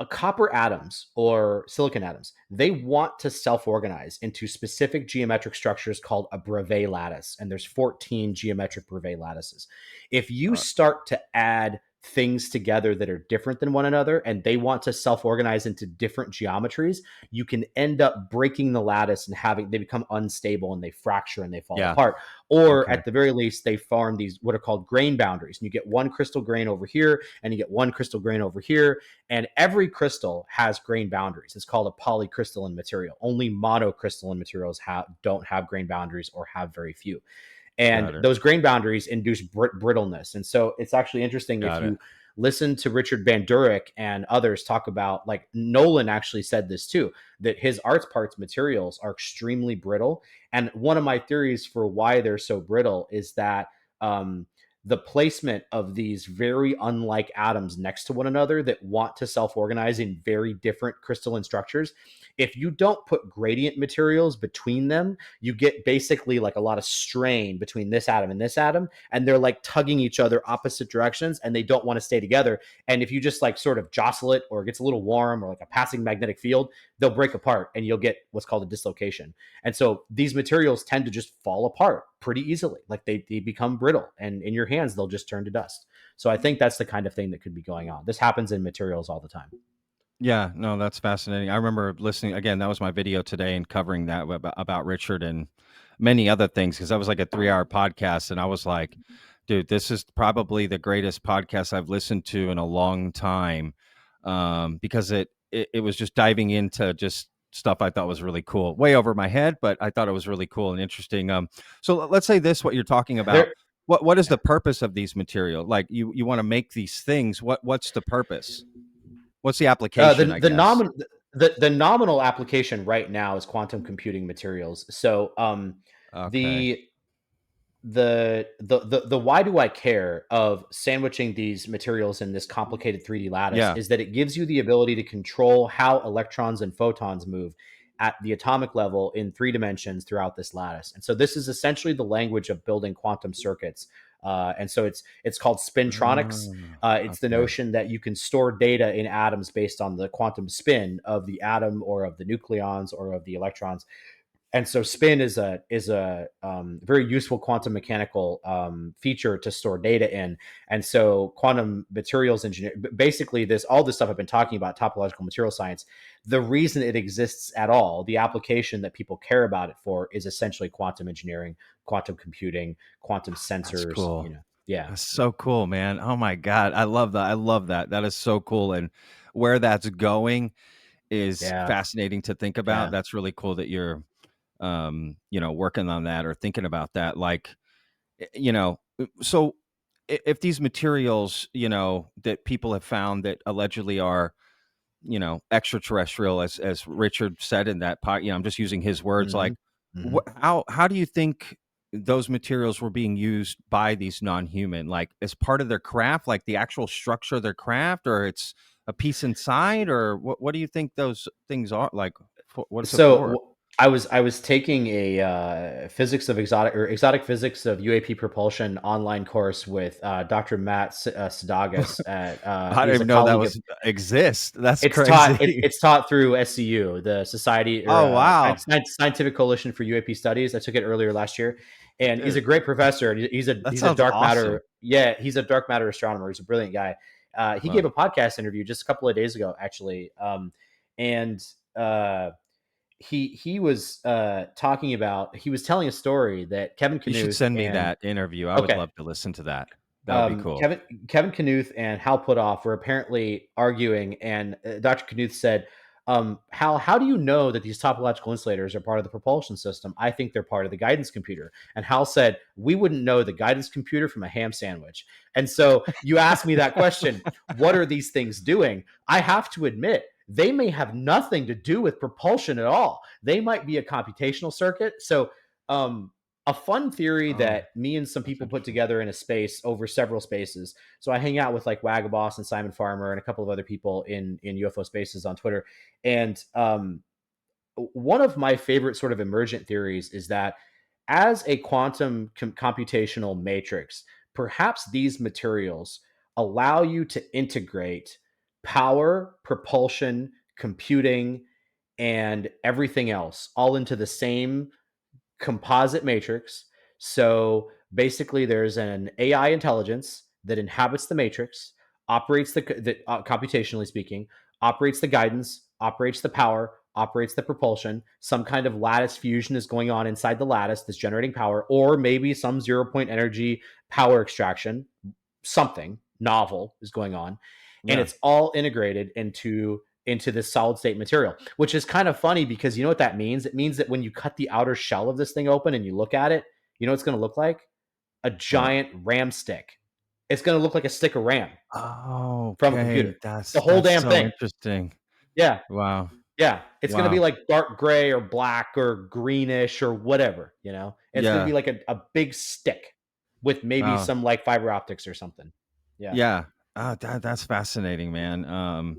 Copper atoms or silicon atoms, they want to self-organize into specific geometric structures called a Bravais lattice. And there's 14 geometric Bravais lattices. If you start to add things together that are different than one another and they want to self-organize into different geometries, you can end up breaking the lattice and they become unstable and they fracture and they fall Yeah. apart. Or Okay. at the very least, they form these what are called grain boundaries. And you get one crystal grain over here and you get one crystal grain over here. And every crystal has grain boundaries. It's called a polycrystalline material. Only monocrystalline materials don't have grain boundaries or have very few. And Got it. those grain boundaries induce brittleness. And so it's actually interesting Got if it. you listen to Richard Van Durick and others talk about, like Nolan actually said this too, that his arts parts materials are extremely brittle. And one of my theories for why they're so brittle is that the placement of these very unlike atoms next to one another that want to self-organize in very different crystalline structures, if you don't put gradient materials between them, you get basically like a lot of strain between this atom and this atom, and they're like tugging each other opposite directions and they don't want to stay together. And if you just like sort of jostle it or it gets a little warm or like a passing magnetic field, they'll break apart and you'll get what's called a dislocation. And so these materials tend to just fall apart pretty easily. Like they become brittle and in your hands, they'll just turn to dust. So I think that's the kind of thing that could be going on. This happens in materials all the time. Yeah, no, that's fascinating. I remember listening again. That was my video today and covering that about Richard and many other things because that was like a 3-hour podcast, and I was like, dude, this is probably the greatest podcast I've listened to in a long time, because it was just diving into just stuff I thought was really cool, way over my head, but I thought it was really cool and interesting. So let's say this, what you're talking about. What is the purpose of these materials? Like you want to make these things. What's the purpose? What's the application, I guess? The nominal application right now is quantum computing materials. So Okay. the why do I care of sandwiching these materials in this complicated 3D lattice Yeah. is that it gives you the ability to control how electrons and photons move at the atomic level in 3 dimensions throughout this lattice. And so this is essentially the language of building quantum circuits. And so it's called spintronics. It's the Okay. notion that you can store data in atoms based on the quantum spin of the atom or of the nucleons or of the electrons. And so spin is a very useful quantum mechanical feature to store data in. And so quantum materials engineering, basically all this stuff I've been talking about, topological material science, the reason it exists at all, the application that people care about it for, is essentially quantum engineering, quantum computing, quantum That's sensors. cool. Yeah. That's so cool, man. Oh my God. I love that. I love that. That is so cool. And where that's going is Yeah. fascinating to think about. Yeah. That's really cool that you're working on that or thinking about that. Like, so if these materials, that people have found that allegedly are, extraterrestrial, as Richard said in that part, I'm just using his words, Hmm. like, Hmm. how do you think those materials were being used by these non-human, like as part of their craft, like the actual structure of their craft, or it's a piece inside, or what do you think those things are like? What's it So for? I was taking a physics of exotic physics of UAP propulsion online course with Dr. Matt Sadagas at I didn't he's a even know that colleague of was exist. That's it's taught crazy. it's taught through SCU, the Society or Oh wow. Scientific Coalition for UAP Studies. I took it earlier last year, and he's a Dude, great professor. And that he's a sounds dark awesome. matter. Yeah, he's a dark matter astronomer. He's a brilliant guy. He Wow. gave a podcast interview just a couple of days ago, actually, and he was talking about he was telling a story that Kevin You should Knuth send me and that interview. I would okay, love to listen to that. That would be cool. Kevin Knuth and Hal Puthoff were apparently arguing, and Dr. Knuth said, "Hal, how do you know that these topological insulators are part of the propulsion system? I think they're part of the guidance computer." And Hal said, "We wouldn't know the guidance computer from a ham sandwich." And so you asked me that question: what are these things doing? I have to admit, they may have nothing to do with propulsion at all. They might be a computational circuit. So. A fun theory Oh, that me and some that's people put interesting. together in a space over several spaces. So I hang out with like Wagaboss and Simon Farmer and a couple of other people in UFO spaces on Twitter. And one of my favorite sort of emergent theories is that as a quantum computational matrix, perhaps these materials allow you to integrate power, propulsion, computing, and everything else all into the same composite matrix. So basically, there's an AI intelligence that inhabits the matrix, operates computationally speaking, operates the guidance, operates the power, operates the propulsion. Some kind of lattice fusion is going on inside the lattice that's generating power, or maybe some 0 point energy power extraction. Something novel is going on, and Yeah. it's all integrated into this solid state material, which is kind of funny because you know what that means? It means that when you cut the outer shell of this thing open and you look at it, you know what it's going to look like? A What? giant RAM stick. It's going to look like a stick of RAM Oh, from a computer. okay. The That's whole that's damn so thing. interesting. Yeah. Wow. Yeah. It's going to be Wow. like dark gray or black or greenish or whatever, you know? It's going to Yeah. be like a big stick with maybe Wow. some like fiber optics or something. Yeah. Yeah. That's fascinating, man.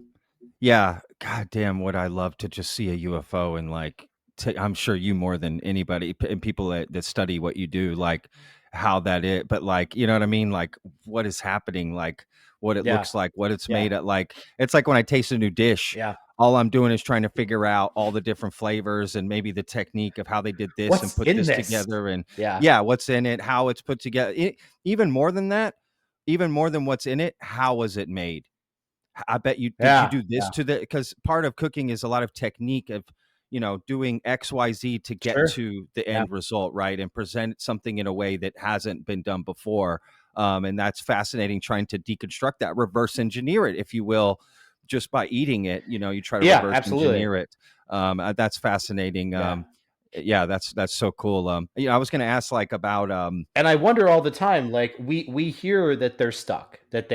Yeah. God damn, would I love to just see a UFO and like, I'm sure you more than anybody and people that study what you do, like how that is, but like, you know what I mean? Like what is happening, like what it Yeah. looks like, what it's Yeah. made of. Like, it's like when I taste a new dish, Yeah. all I'm doing is trying to figure out all the different flavors and maybe the technique of how they did this and What's put in this this? together. And Yeah. yeah, what's in it, how it's put together. Even more than that, even more than what's in it, how was it made? I bet you did you Yeah. do this Yeah. to the because part of cooking is a lot of technique of, doing XYZ to get Sure. to the Yeah. end result, right? And present something in a way that hasn't been done before. And that's fascinating trying to deconstruct that, reverse engineer it, if you will, just by eating it, you try to Yeah, reverse absolutely. engineer it. That's fascinating. Yeah. Yeah, that's so cool. I was gonna ask like about And I wonder all the time, like we hear that they're stuck, that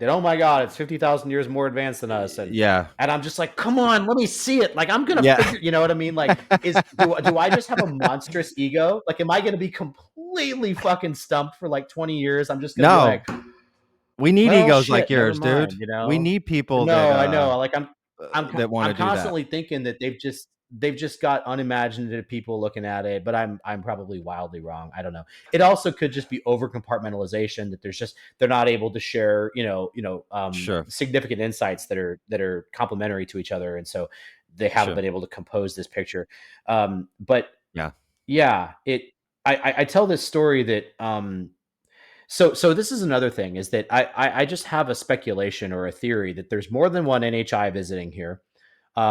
oh my God, it's 50,000 years more advanced than us, yeah. and I'm just like, come on, let me see it. Like I'm gonna Yeah. figure, you know what I mean? Like, do I just have a monstrous ego? Like, am I gonna be completely fucking stumped for like 20 years? I'm just gonna be No, like, we need well, egos like shit, never yours, dude. mind, you We know? need people No, I know. Like that want I'm to do that. constantly thinking that they've just got unimaginative people looking at it, but I'm probably wildly wrong. I don't know. It also could just be over compartmentalization that they're not able to share, Sure, significant insights that are complementary to each other, and so they haven't sure. been able to compose this picture. But Yeah, yeah, I tell this story that so this is another thing is that I just have a speculation or a theory that there's more than one NHI visiting here.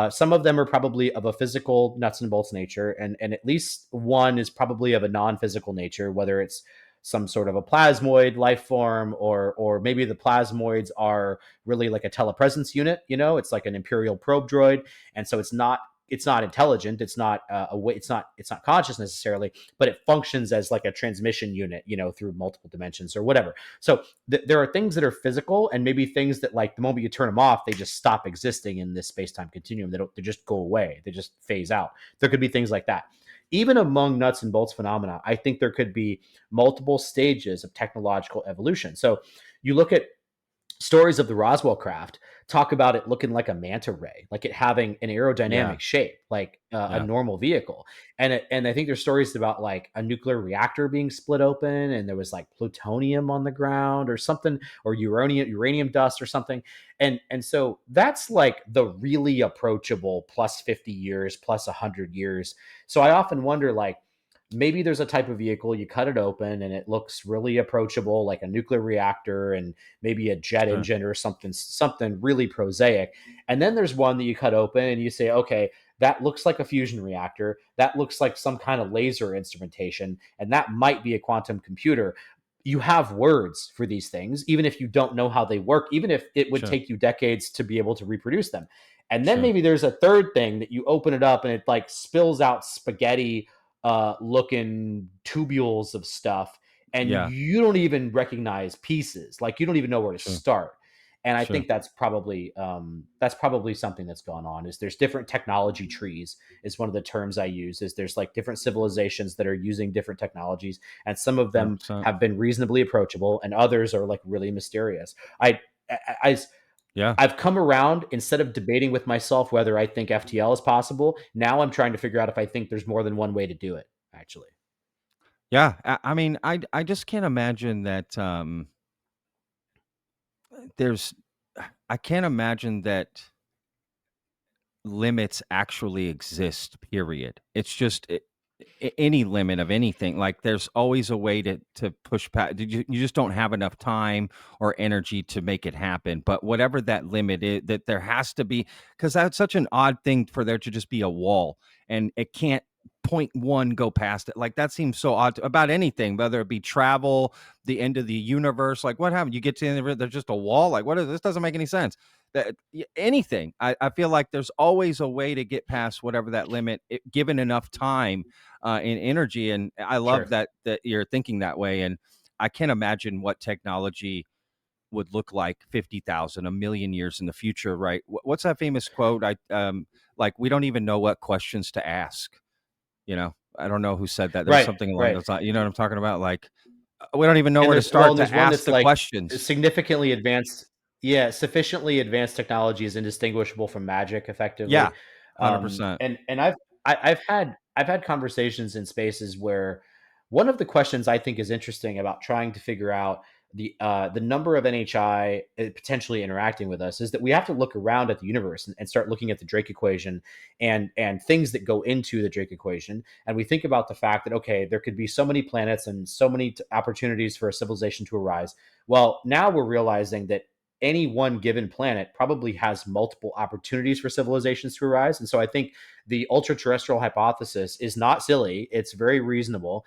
Some of them are probably of a physical nuts and bolts nature, and at least one is probably of a non-physical nature, whether it's some sort of a plasmoid life form, or maybe the plasmoids are really like a telepresence unit. It's like an Imperial probe droid, and so it's not intelligent. It's not it's not conscious necessarily, but it functions as like a transmission unit, through multiple dimensions or whatever. So there are things that are physical, and maybe things that, like, the moment you turn them off, they just stop existing in this space-time continuum. They just go away. They just phase out. There could be things like that. Even among nuts and bolts phenomena, I think there could be multiple stages of technological evolution. So you look at stories of the Roswell craft, talk about it looking like a manta ray, like it having an aerodynamic shape, like a normal vehicle. And I think there's stories about like a nuclear reactor being split open, and there was like plutonium on the ground or something, or uranium dust or something. And so that's like the really approachable plus 50 years, plus 100 years. So I often wonder, like, maybe there's a type of vehicle, you cut it open and it looks really approachable, like a nuclear reactor and maybe a jet engine or something really prosaic. And then there's one that you cut open and you say, okay, that looks like a fusion reactor. That looks like some kind of laser instrumentation. And that might be a quantum computer. You have words for these things, even if you don't know how they work, even if it would take you decades to be able to reproduce them. And then maybe there's a third thing that you open it up and it like spills out spaghetti looking tubules of stuff, and you don't even recognize pieces. Like, you don't even know where to start. And I think that's probably something that's gone on. Is there's different technology trees is one of the terms I use. Is there's like different civilizations that are using different technologies, and some of them have been reasonably approachable, and others are like really mysterious. I've come around. Instead of debating with myself whether I think FTL is possible, now I'm trying to figure out if I think there's more than one way to do it, actually. Yeah. I mean, I just can't imagine that I can't imagine that limits actually exist, period. It's just any limit of anything. Like, there's always a way to push past. You just don't have enough time or energy to make it happen. But whatever that limit is, that there has to be, because that's such an odd thing for there to just be a wall, and it can't point one go past it. Like, that seems so odd about anything, whether it be travel, the end of the universe. Like, what happened? You get to the end of it, there's just a wall. Like, what is this? Doesn't make any sense. That anything. I feel like there's always a way to get past whatever that limit, given enough time and energy. And I love that you're thinking that way. And I can't imagine what technology would look like 50,000, a million years in the future, right? What's that famous quote? Like, we don't even know what questions to ask. I don't know who said that. There's something along those lines. You know what I'm talking about? Like, we don't even know where to start to ask the questions. Significantly advanced. Yeah, sufficiently advanced technology is indistinguishable from magic, effectively. Yeah, 100%. And I've had conversations in spaces where one of the questions I think is interesting about trying to figure out the number of NHI potentially interacting with us is that we have to look around at the universe and start looking at the Drake equation and things that go into the Drake equation. And we think about the fact that, okay, there could be so many planets and so many opportunities for a civilization to arise. Well, now we're realizing that any one given planet probably has multiple opportunities for civilizations to arise. And so I think the ultra-terrestrial hypothesis is not silly. It's very reasonable.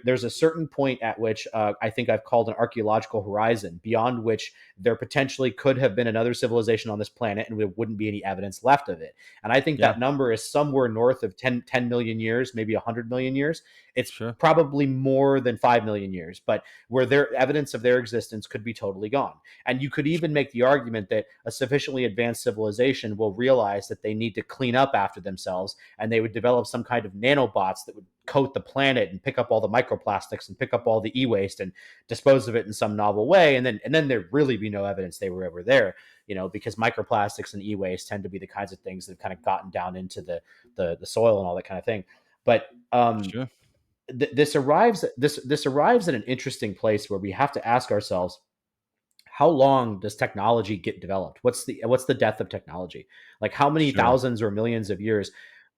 There's a certain point at which I think I've called an archaeological horizon, beyond which there potentially could have been another civilization on this planet and there wouldn't be any evidence left of it. And I think that number is somewhere north of 10 million years, maybe 100 million years. It's probably more than 5 million years, but where their evidence of their existence could be totally gone. And you could even make the argument that a sufficiently advanced civilization will realize that they need to clean up after themselves, and they would develop some kind of nanobots that would coat the planet and pick up all the microplastics and pick up all the e-waste and dispose of it in some novel way. And then there'd really be no evidence they were ever there, because microplastics and e-waste tend to be the kinds of things that have kind of gotten down into the soil and all that kind of thing. But this arrives at an interesting place where we have to ask ourselves, how long does technology get developed? What's the death of technology? Like, how many thousands or millions of years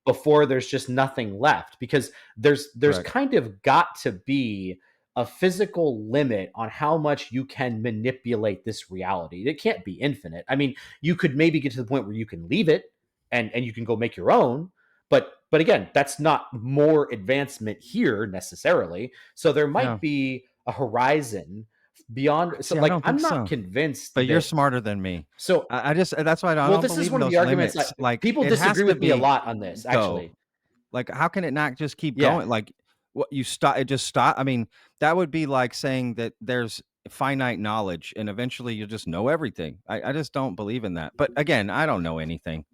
before there's just nothing left? Because there's kind of got to be a physical limit on how much you can manipulate this reality. It can't be infinite. I mean, you could maybe get to the point where you can leave it and you can go make your own, but But again, that's not more advancement here necessarily. So there Yeah. might be a horizon beyond. So See, I like, don't think I'm not so. convinced But you're that. smarter than me. So, I just that's why I well, don't this is believe in one of the those arguments that limits. Like people it has disagree to with me a be lot on this, go. actually. Like how can it not just keep Yeah. going? Like what you stop it just stop. I mean, that would be like saying that there's finite knowledge and eventually you'll just know everything. I just don't believe in that. But again, I don't know anything.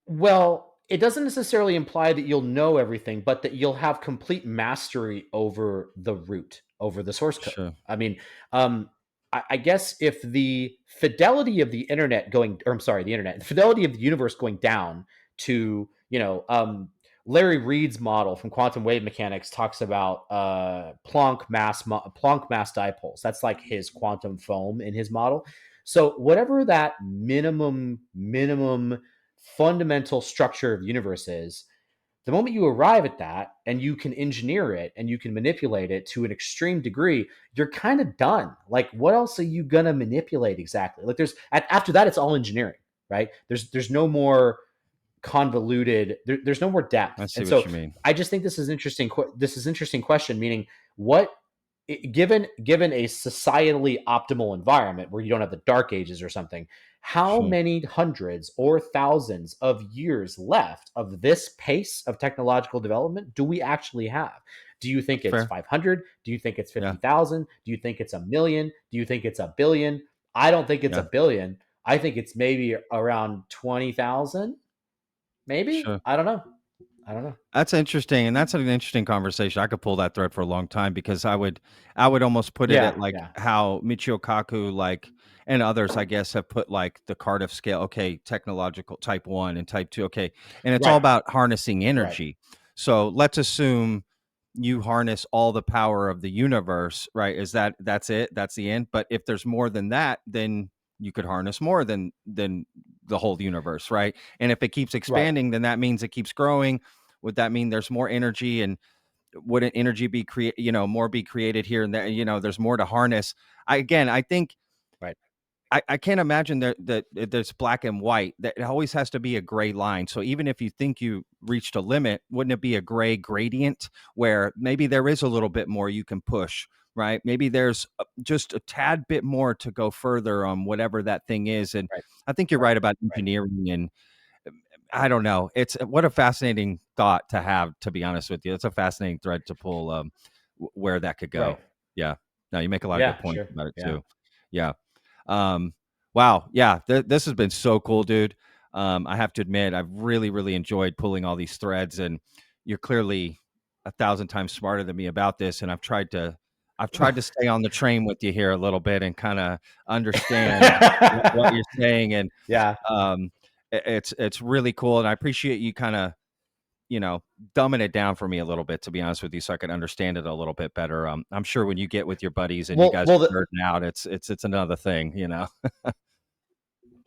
Well, it doesn't necessarily imply that you'll know everything, but that you'll have complete mastery over the root, over the source code. Sure. I mean, I guess if the fidelity of the internet going, or I'm sorry, the internet, the fidelity of the universe going down to, Larry Reed's model from quantum wave mechanics talks about Planck mass dipoles. That's like his quantum foam in his model. So whatever that minimum fundamental structure of the universe is, the moment you arrive at that and you can engineer it and you can manipulate it to an extreme degree, you're kind of done. Like, what else are you gonna manipulate exactly? Like, after that, it's all engineering, right? There's no more convoluted. There's no more I depth, see and what so you mean. I just think this is interesting. This is interesting question. Meaning, what given a societally optimal environment where you don't have the dark ages or something, how Sure. many hundreds or thousands of years left of this pace of technological development do we actually have? Do you think That's it's fair. 500? Do you think it's Yeah. 50,000? Do you think it's a million? Do you think it's a billion? I don't think it's a Yeah. billion. I think it's maybe around 20,000. Maybe. Sure. I don't know. I don't know. That's interesting, and that's an interesting conversation. I could pull that thread for a long time because I would almost put it Yeah. at like Yeah. how Michio Kaku like and others, I guess, have put like the Cardiff scale. Okay, technological type 1 and type 2. Okay, and it's all Right. about harnessing Right. energy. So let's assume you harness all the power of the universe, right? That's it? That's the end. But if there's more than that, then you could harness more than the whole universe, right? And if it keeps Right. expanding, then that means it keeps growing. Would that mean there's more energy, and wouldn't energy be more be created here and there? There's more to harness. I think Right. I can't imagine that there's black and white. That it always has to be a gray line. So even if you think you reached a limit, wouldn't it be a gray gradient where maybe there is a little bit more you can push, right? Maybe there's just a tad bit more to go further on whatever that thing is. And Right. I think you're right about engineering, and I don't know. It's what a fascinating thought to have, to be honest with you. It's a fascinating thread to pull, where that could Right. go. Yeah. No, you make a lot of good Yeah. points Sure. about it Yeah. too. Yeah. Wow. Yeah. This has been so cool, dude. I have to admit, I've really, really enjoyed pulling all these threads, and you're clearly 1,000 times smarter than me about this. And I've tried to stay on the train with you here a little bit and kind of understand what you're saying. And, Yeah. um, it's really cool, and I appreciate you kind of dumbing it down for me a little bit, to be honest with you, so I can understand it a little bit better. I'm sure when you get with your buddies and you Well, guys well, are nerding out, it's another thing.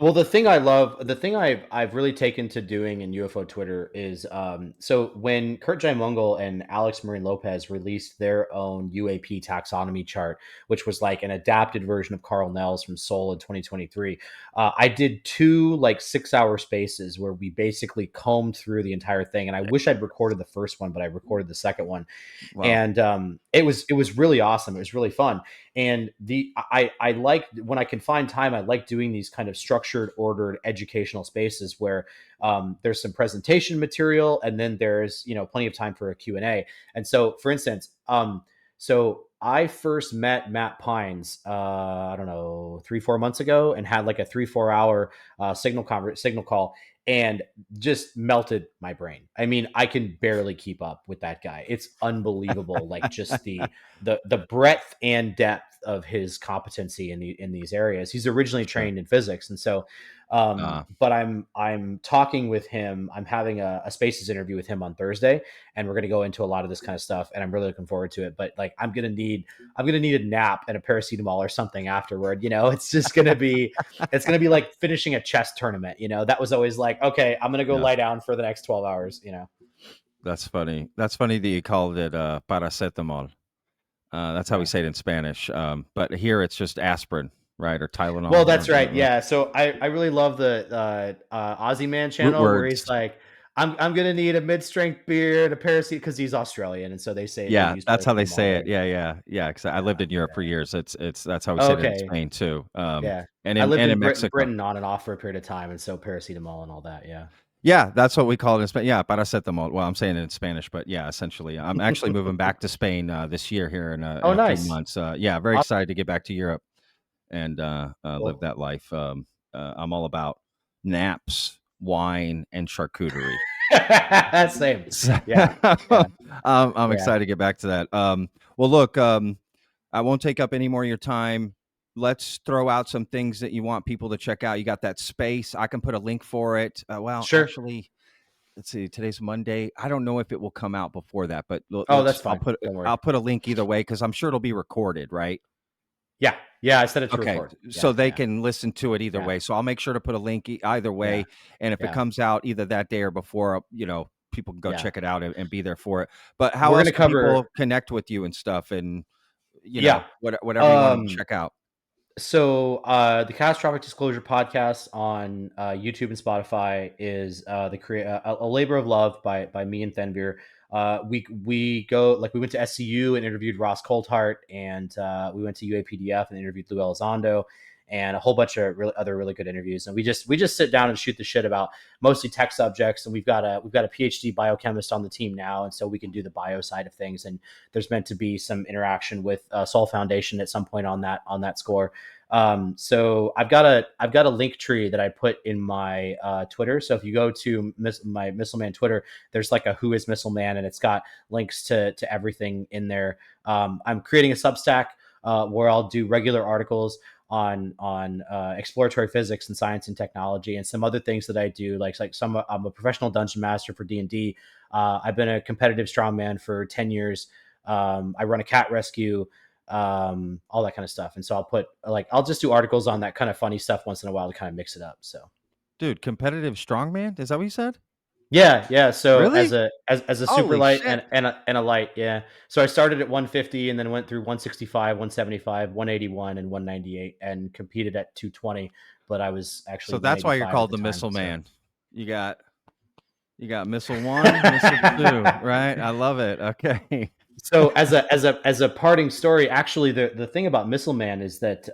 Well, the thing I love, the thing I've really taken to doing in UFO Twitter is, so when Kurt Mungle and Alex Marin Lopez released their own UAP taxonomy chart, which was like an adapted version of Carl Nell's from Seoul in 2023, I did 2 like 6-hour spaces where we basically combed through the entire thing. And I wish I'd recorded the first one, but I recorded the second one. Wow. And it was really awesome. It was really fun. And I like, when I can find time, I like doing these kind of structured, ordered educational spaces where there's some presentation material, and then there's plenty of time for a Q&A. And so, for instance, so I first met Matt Pines, I don't know, 3-4 months ago, and had like a 3-4 hour signal call, and just melted my brain. I mean, I can barely keep up with that guy. It's unbelievable, like just the breadth and depth of his competency in these areas. He's originally Sure. trained in physics, and so but I'm talking with him. I'm having a Spaces interview with him on Thursday, and we're going to go into a lot of this kind of stuff, and I'm really looking forward to it. But like, I'm gonna need a nap and a paracetamol or something afterward. It's just gonna be like finishing a chess tournament. That was always like, okay, I'm gonna go Yeah. lie down for the next 12 hours. That's funny. That's funny that you called it paracetamol. That's how we say it in Spanish. But here it's just aspirin, right? Or Tylenol. Well, that's or right. whatever. Yeah. So I really love the Aussie Man Root channel where words. he's like, I'm gonna need a mid-strength beer and a pair of seat because he's Australian, and so they say they Yeah, use that's how they paracetamol say it. there. Yeah. Because I lived in Europe for years. It's that's how we say it in Okay, Spain too. yeah. And I lived in in Mexico. Britain on and off for a period of time, and so paracetamol and all that. Yeah. Yeah, that's what we call it in Spain. Yeah, paracetamol. Well, I'm saying it in Spanish, but yeah, essentially, I'm actually moving back to Spain this year here Oh, in a few nice. months. Yeah, very excited to get back to Europe and live Awesome. that life. I'm all about naps, wine, and charcuterie. Same. So, Yeah. Yeah. I'm Yeah. excited to get back to that. Well, look, I won't take up any more of your time. Let's throw out some things that you want people to check out. You got that space. I can put a link for it. Well, Sure. actually, let's see. Today's Monday. I don't know if it will come out before that, but Oh, that's let's. fine. Don't worry. I'll put a link either way because I'm sure it'll be recorded, right? Yeah. Yeah. I set it to Okay, record. so Yeah. they Yeah. can listen to it either Yeah. way. So I'll make sure to put a link either Yeah. way, and if it Yeah. comes out either that day or before, people can go Yeah. check it out and be there for it. But how We're else gonna can cover. people connect with you and stuff, and Yeah. whatever you want to Um. check out? So the Catastrophic Disclosure podcast on YouTube and Spotify is a labor of love by me and Thenveer. We go like we went to SCU and interviewed Ross Coulthart, and we went to UAPDF and interviewed Lou Elizondo, and a whole bunch of other really good interviews. And we just sit down and shoot the shit about mostly tech subjects. And we've got a PhD biochemist on the team now, and so we can do the bio side of things. And there's meant to be some interaction with Soul Foundation at some point on that score. So I've got a link tree that I put in my Twitter. So if you go to my Missileman Twitter, there's like a Who is Missileman, and it's got links to everything in there. I'm creating a Substack where I'll do regular articles on exploratory physics and science and technology, and some other things that I do. I'm a professional dungeon master for D&D. I've been a competitive strongman for 10 years. I run a cat rescue, all that kind of stuff. And so I'll just do articles on that kind of funny stuff once in a while to kind of mix it up. So Dude, competitive strongman? Is that what you said? yeah. So Really? as a super Holy light shit! and a light, yeah. So I started at 150 and then went through 165, 175, 181, and 198, and competed at 220. But I was actually So that's why you're 185 at called the the time. Missile So. Man. You got Missile 1, Missile 2, right? I love it. Okay. So as a parting story, actually, the thing about Missileman is that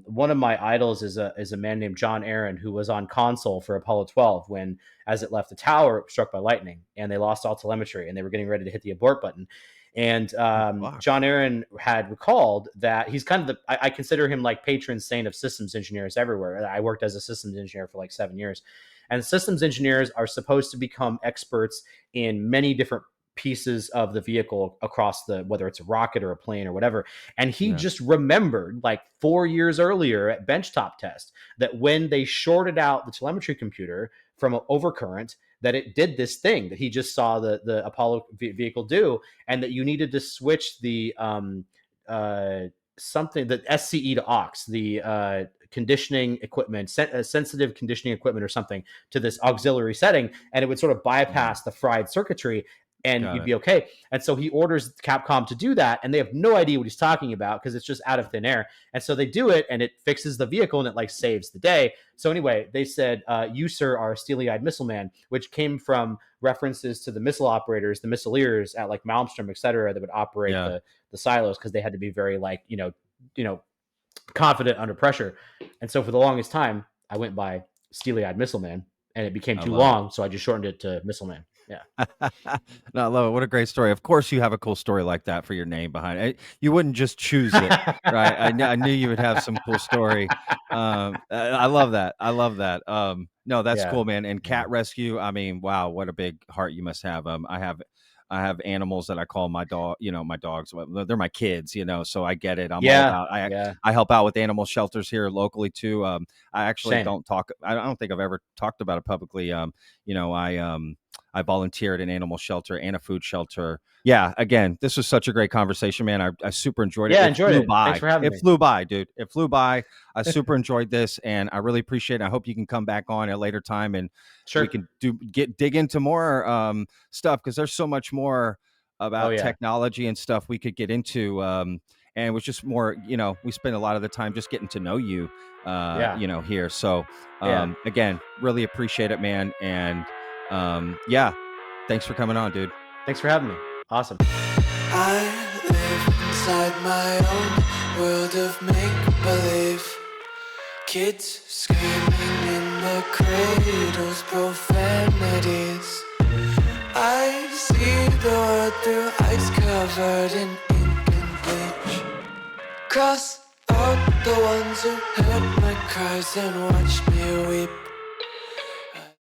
one of my idols is a man named John Aaron, who was on console for Apollo 12 when, as it left the tower, it was struck by lightning, and they lost all telemetry, and they were getting ready to hit the abort button. And Fuck. John Aaron had recalled that he's kind of I consider him like patron saint of systems engineers everywhere. I worked as a systems engineer for like 7 years, and systems engineers are supposed to become experts in many different pieces of the vehicle across whether it's a rocket or a plane or whatever. And he Yeah. just remembered like 4 years earlier at benchtop test that when they shorted out the telemetry computer from an overcurrent, that it did this thing that he just saw the Apollo vehicle do, and that you needed to switch the something, the SCE to aux, the conditioning equipment, sensitive conditioning equipment or something, to this auxiliary setting, and it would sort of bypass the fried circuitry, and Got you'd it. be okay. And so he orders Capcom to do that, and they have no idea what he's talking about because it's just out of thin air. And so they do it, and it fixes the vehicle, and it like saves the day. So anyway, they said, "You, sir, are a steely-eyed missile man," which came from references to the missile operators, the missileers at like Malmstrom, et cetera, that would operate Yeah. the silos because they had to be very like confident under pressure. And so for the longest time, I went by steely-eyed missile man, and it became I too love it. long, so I just shortened it to Missile Man. Yeah. No, I love it. What a great story. Of course, you have a cool story like that for your name behind it. You wouldn't just choose it, right? I knew you would have some cool story. I love that. I love that. No, that's Yeah. cool, man. And Yeah. cat rescue. I mean, wow, what a big heart you must have. I have animals that I call my dog. My dogs. Well, they're my kids. So I get it. I'm all Yeah. about. Yeah. I help out with animal shelters here locally too. I actually Same. don't talk. I don't think I've ever talked about it publicly. I volunteer at an animal shelter and a food shelter. Yeah, again, this was such a great conversation, man. I super enjoyed it. Yeah, It enjoyed flew it. by. Thanks for having It me. flew by, dude. It flew by. I super enjoyed this, and I really appreciate it. I hope you can come back on at a later time, and Sure. we can dig into more stuff, because there's so much more about yeah. technology and stuff we could get into. And it was just more, we spent a lot of the time just getting to know you, Yeah. here. So Yeah. again, really appreciate it, man. And Yeah, thanks for coming on, dude. Thanks for having me. Awesome. I live inside my own world of make-believe. Kids screaming in the cradles, profanities. I see the world through ice covered in ink and bleach. Cross out the ones who heard my cries and watched me weep.